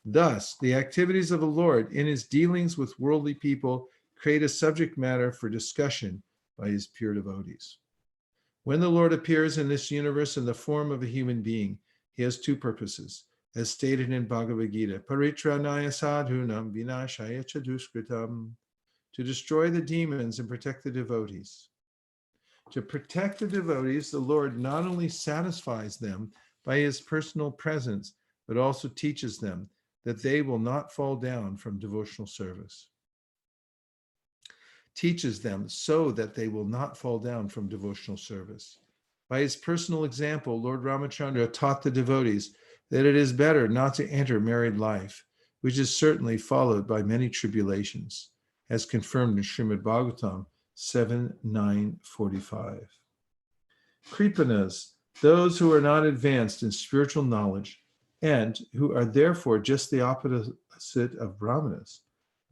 Thus, the activities of the Lord in his dealings with worldly people create a subject matter for discussion by his pure devotees. When the Lord appears in this universe in the form of a human being, he has two purposes, as stated in Bhagavad Gita, Paritranaya sadhunam vinashaya cha duskritam, to destroy the demons and protect the devotees. To protect the devotees, the Lord not only satisfies them by his personal presence, but also teaches them that they will not fall down from devotional service. Teaches them so that they will not fall down from devotional service. By his personal example, Lord Ramachandra taught the devotees that it is better not to enter married life, which is certainly followed by many tribulations, as confirmed in Srimad Bhagavatam 7:9-45. Kripanas, those who are not advanced in spiritual knowledge and who are therefore just the opposite of brahmanas,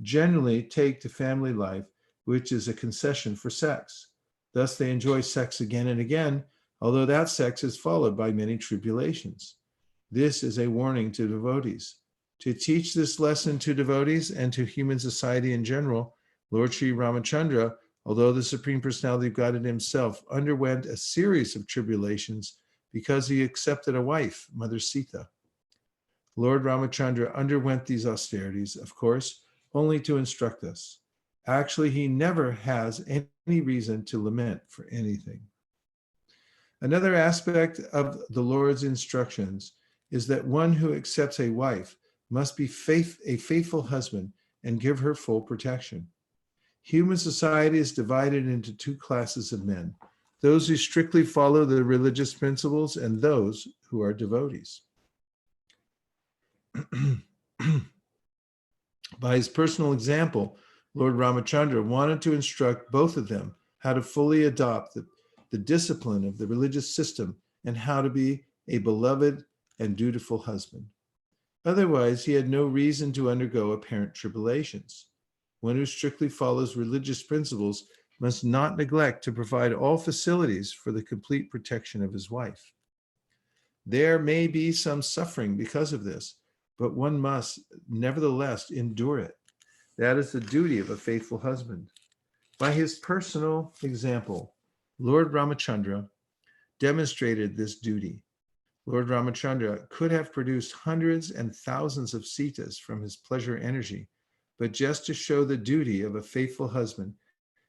generally take to family life, which is a concession for sex. Thus they enjoy sex again and again, although that sex is followed by many tribulations. This is a warning to devotees. To teach this lesson to devotees and to human society in general, Lord Sri Ramachandra, although the Supreme Personality of Godhead himself, underwent a series of tribulations because he accepted a wife, Mother Sita. Lord Ramachandra underwent these austerities, of course, only to instruct us. Actually, he never has any reason to lament for anything. Another aspect of the Lord's instructions is that one who accepts a wife must be a faithful husband and give her full protection. Human society is divided into two classes of men, those who strictly follow the religious principles and those who are devotees. By his personal example, Lord Ramachandra wanted to instruct both of them how to fully adopt the discipline of the religious system and how to be a beloved and dutiful husband. Otherwise, he had no reason to undergo apparent tribulations. One who strictly follows religious principles must not neglect to provide all facilities for the complete protection of his wife. There may be some suffering because of this, but one must nevertheless endure it. That is the duty of a faithful husband. By his personal example, Lord Ramachandra demonstrated this duty. Lord Ramachandra could have produced hundreds and thousands of Sitas from his pleasure energy, but just to show the duty of a faithful husband,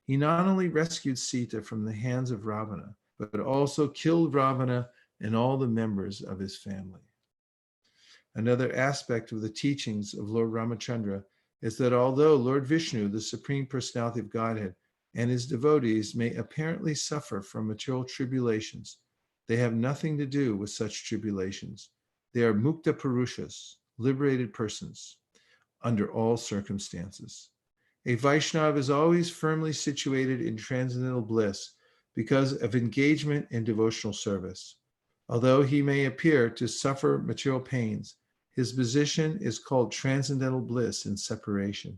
he not only rescued Sita from the hands of Ravana, but also killed Ravana and all the members of his family. Another aspect of the teachings of Lord Ramachandra is that although Lord Vishnu, the Supreme Personality of Godhead, and his devotees may apparently suffer from material tribulations, they have nothing to do with such tribulations. They are mukta purushas, liberated persons, under all circumstances. A Vaishnava is always firmly situated in transcendental bliss because of engagement in devotional service. Although he may appear to suffer material pains, his position is called transcendental bliss in separation.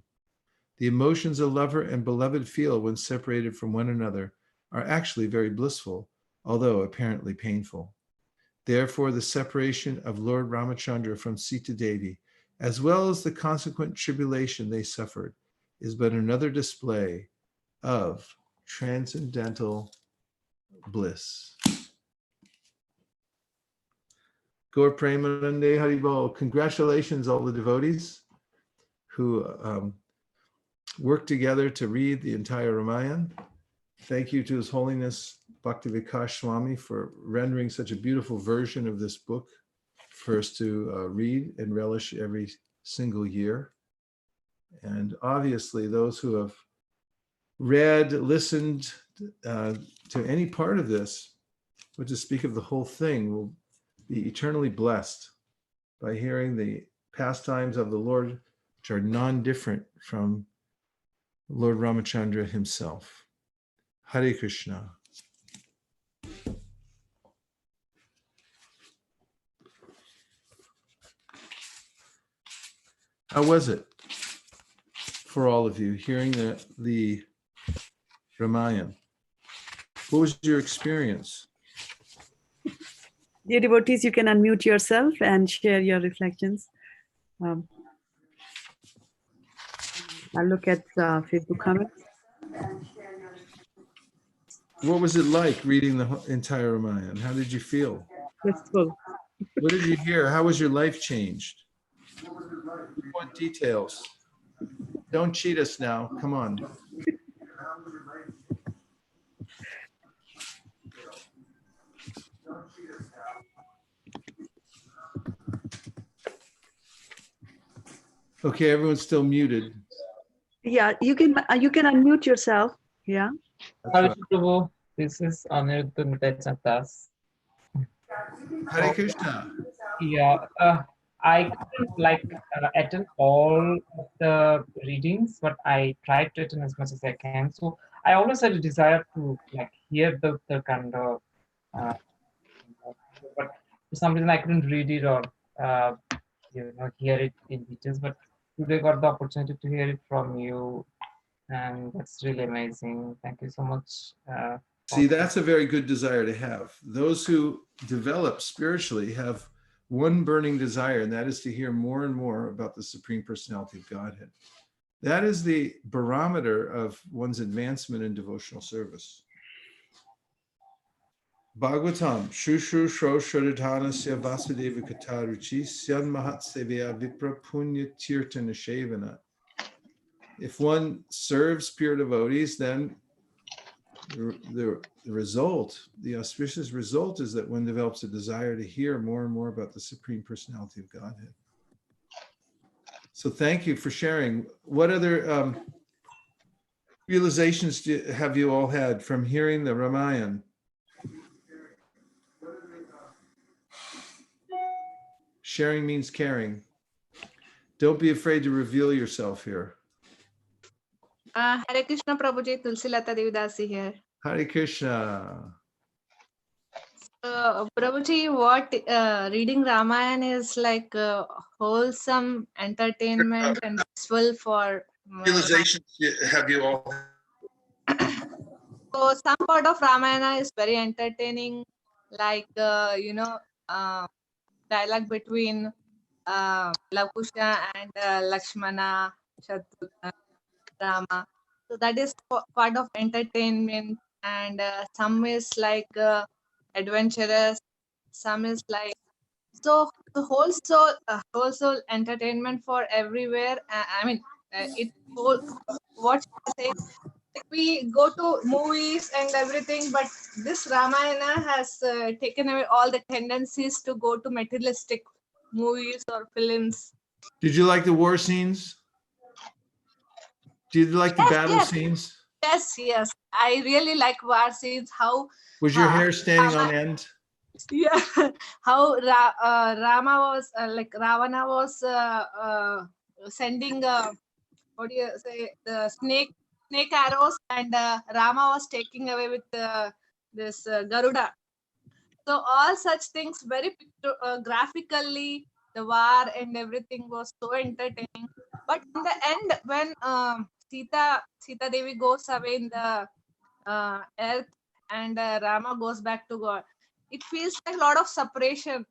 The emotions a lover and beloved feel when separated from one another are actually very blissful, although apparently painful. Therefore, the separation of Lord Ramachandra from Sita Devi, as well as the consequent tribulation they suffered, is but another display of transcendental bliss. Gaur Premanande Haribol. Congratulations, all the devotees who worked together to read the entire Ramayana. Thank you to His Holiness Bhaktivikas Swami for rendering such a beautiful version of this book for us to read and relish every single year. And obviously, those who have read, listened to any part of this, but to speak of the whole thing, will be eternally blessed by hearing the pastimes of the Lord, which are non-different from Lord Ramachandra himself. Hare Krishna. How was it for all of you hearing the Ramayana? What was your experience? Dear devotees, you can unmute yourself and share your reflections. I'll look at Facebook comments. What was it like reading the entire Ramayana? How did you feel? Blissful. What did you hear? How was your life changed? What details? Don't cheat us now. Come on. Okay, everyone's still muted. Yeah, you can unmute yourself. Yeah. That's right. Prabhu, this is Aniruddha Das. Hare Krishna. Yeah, I couldn't attend all of the readings, but I tried to attend as much as I can. So I always had a desire to hear the kind of, but for some reason I couldn't read it or hear it in details. But today got the opportunity to hear it from you, and that's really amazing. Thank you so much. See, that's a very good desire to have. Those who develop spiritually have one burning desire, and that is to hear more and more about the Supreme Personality of Godhead. That is the barometer of one's advancement in devotional service. Bhagavatam, Shushu Shro Shradhanasya Vasudeva Kataruchi Syan Mahat Sevya Vipra Punya Tirtana Shevana. If one serves pure devotees, then the result, the auspicious result, is that one develops a desire to hear more and more about the Supreme Personality of Godhead. So thank you for sharing. What other realizations have you all had from hearing the Ramayana? Sharing means caring. Don't be afraid to reveal yourself here. Hare Krishna Prabhuji, Tulsi Lata Devi Dasi here. Hare Krishna. Prabhuji, what reading Ramayana is like wholesome entertainment and useful for Realizations have you all? So some part of Ramayana is very entertaining, like dialogue between Lakusha and Lakshmana, Shatrugna, Rama. So that is part of entertainment, and some is like adventurous, some is like so the whole soul entertainment for everywhere. I mean, it whole what should I say? Like we go to movies and everything, but this Ramayana has taken away all the tendencies to go to materialistic movies or films. Did you like the war scenes? Did you like the battle scenes? Yes. I really like war scenes. How was your hair standing on end? Yeah, how Rama was like Ravana was sending what do you say, the snake arrows, and Rama was taking away with this Garuda. So all such things very graphically, the war and everything was so entertaining. But in the end, when Sita Devi goes away in the earth, and Rama goes back to God, it feels like a lot of separation.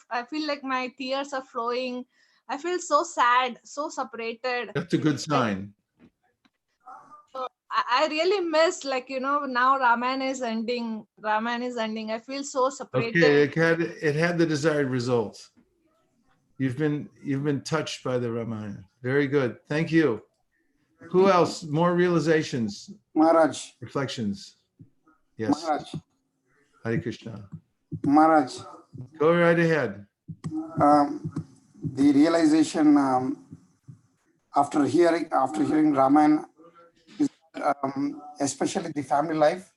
I feel like my tears are flowing. I feel so sad, so separated. That's a good sign. I really miss, now Ramayana is ending. I feel so separated. Okay, it had the desired results. You've been touched by the Ramayana. Very good. Thank you. Who else? More realizations? Maharaj. Reflections? Yes. Maharaj. Hare Krishna. Maharaj. Go right ahead. The realization after hearing Ramayana is especially the family life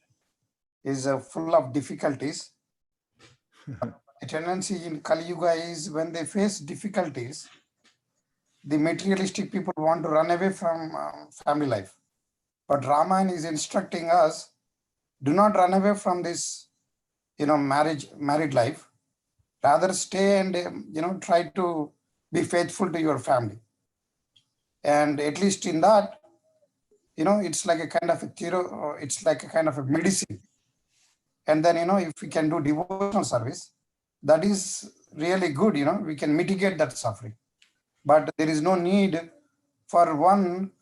is full of difficulties. The tendency in Kali Yuga is when they face difficulties, the materialistic people want to run away from family life. But Ramayana is instructing us, do not run away from this, married life. Rather stay and, try to be faithful to your family. And at least in that, it's like a kind of it's like a kind of a medicine. And then, if we can do devotional service, that is really good, we can mitigate that suffering. But there is no need for one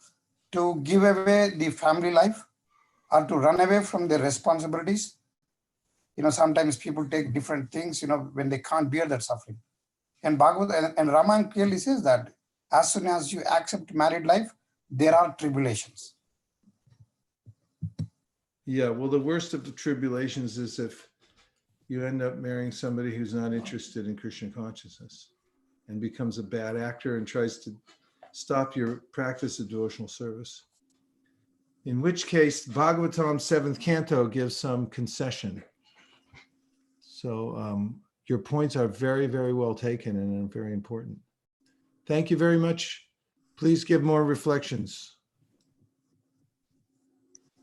to give away the family life or to run away from their responsibilities. Sometimes people take different things, when they can't bear that suffering. And Bhagavad and Ramayana clearly says that as soon as you accept married life, there are tribulations. Yeah, well, the worst of the tribulations is if you end up marrying somebody who's not interested in Krishna consciousness and becomes a bad actor and tries to stop your practice of devotional service. In which case, Bhagavatam's 7th canto gives some concession. So your points are very, very well taken and very important. Thank you very much. Please give more reflections.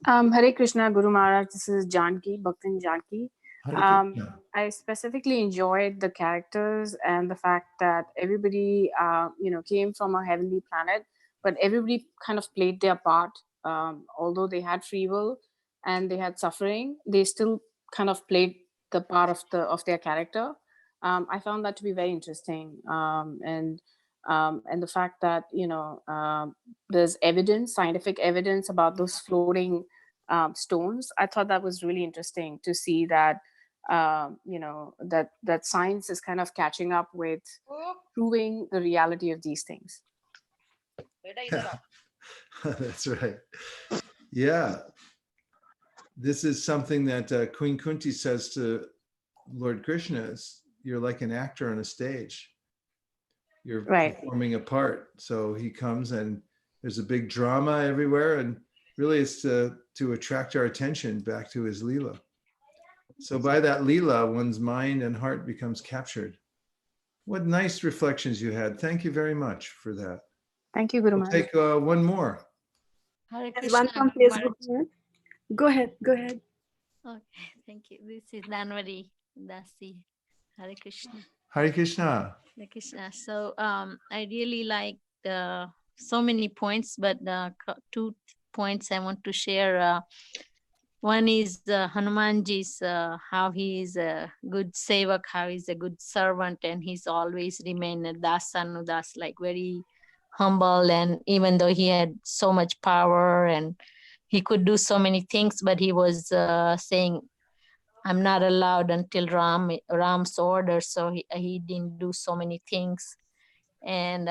Hare Krishna, Guru Maharaj. This is Janki, Bhaktin Janki. I specifically enjoyed the characters and the fact that everybody, came from a heavenly planet, but everybody kind of played their part. Although they had free will and they had suffering, they still kind of played the part of their character. I found that to be very interesting, and the fact that there's evidence, scientific evidence about those floating stones. I thought that was really interesting to see that that science is kind of catching up with proving the reality of these things. That's right. Yeah. This is something that Queen Kunti says to Lord Krishna. You're like an actor on a stage. You're performing a part. So he comes and there's a big drama everywhere. And really it's to attract our attention back to his Leela. So by that Leela, one's mind and heart becomes captured. What nice reflections you had. Thank you very much for that. Thank you, Guru We'll Maharaj. take one more. Hare One Krishna. from Guru Facebook. Maharaj. Go ahead. Okay, thank you. This is Danwari Dasi. Hare Krishna. Hare Krishna. Hare Krishna. So I really like so many points, but 2 points I want to share. One is Hanumanji's, how he is a good sevak, how he's a good servant, and he's always remained a Dasa Nudas, like very humble. And even though he had so much power and he could do so many things, but he was saying, I'm not allowed until Ram's order. So he didn't do so many things. And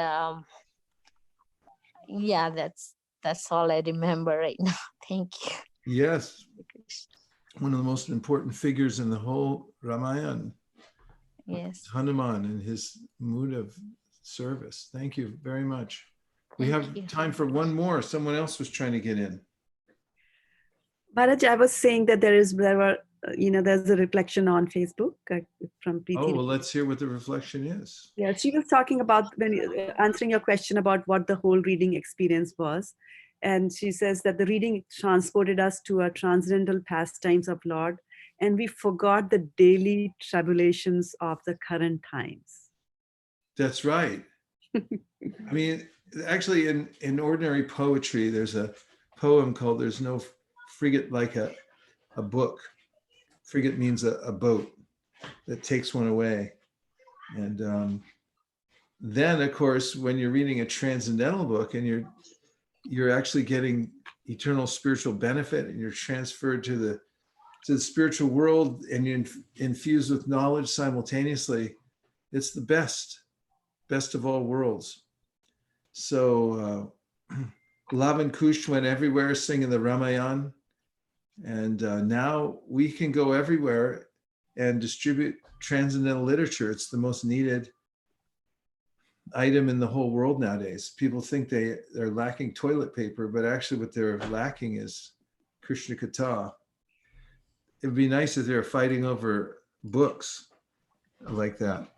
yeah, that's all I remember right now. Thank you. Yes. One of the most important figures in the whole Ramayana. Yes. Hanuman and his mood of service. Thank you very much. We have time for one more. Someone else was trying to get in. Maharaj, I was saying that there's a reflection on Facebook from Preeti. Oh, well, let's hear what the reflection is. Yeah, she was talking about answering your question about what the whole reading experience was. And she says that the reading transported us to our transcendental pastimes of Lord, and we forgot the daily tribulations of the current times. That's right. I mean, actually, in ordinary poetry, there's a poem called "There's No Frigate Like a Book." Frigate means a boat that takes one away. And then, of course, when you're reading a transcendental book and you're actually getting eternal spiritual benefit and you're transferred to the spiritual world and you're infused with knowledge simultaneously, it's the best of all worlds. So Lav and Kush went everywhere singing the Ramayana. And now we can go everywhere and distribute transcendental literature. It's the most needed item in the whole world nowadays. People think they're lacking toilet paper, but actually what they're lacking is Krishna Katha. It'd be nice if they're fighting over books like that.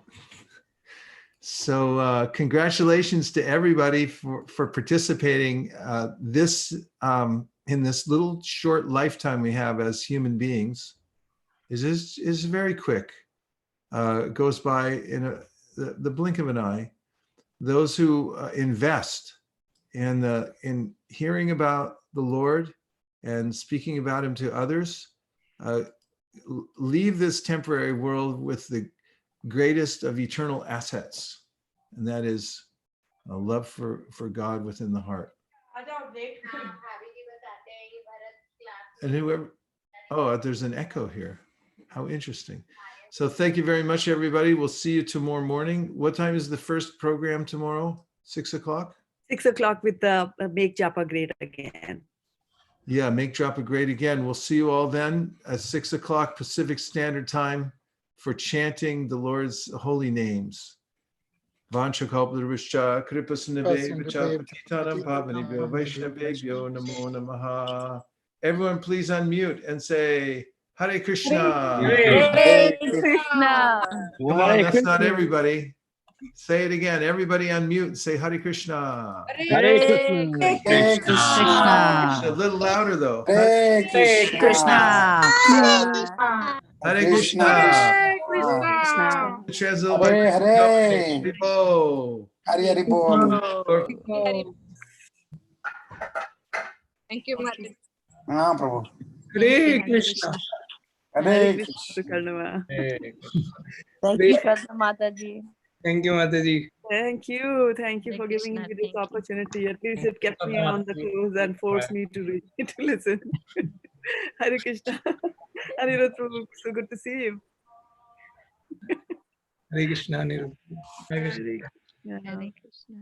So congratulations to everybody for participating in this little short lifetime we have as human beings. Is very quick. It goes by in the blink of an eye. Those who invest in hearing about the Lord and speaking about him to others, leave this temporary world with the greatest of eternal assets, and that is a love for God within the heart. And whoever, oh, there's an echo here. How interesting. So thank you very much, everybody. We'll see you tomorrow morning. What time is the first program tomorrow? 6 o'clock? 6 o'clock with the Make Japa Great Again. Yeah, Make Japa Great Again. We'll see you all then at 6 o'clock Pacific Standard Time for chanting the Lord's holy names. Vanchakalpataruscha kripasinabhya patitanam pavanebhyo vaishnavebhyo namo namaha. Everyone please unmute and say Hare Krishna. Hare Krishna. Come on, that's not everybody. Say it again. Everybody unmute and say Hare Krishna. Hare Krishna. A little louder though. Hare Krishna. Hare Krishna. Krishna. Translate by Hare Hare. Haribo. Hari Hari Bol. Thank you, Mataji. हाँ प्रभु. Hare Krishna. Hare Krishna. Thank you, Shraddha Mataji. Thank you, Mataji. Thank you Hare for giving Krishna, me this thank you. opportunity. At least it kept me on the close and forced me to listen. Hare Krishna. Anirudh, so good to see you. Hare Krishna. Hare Krishna. Yeah. Hare Krishna.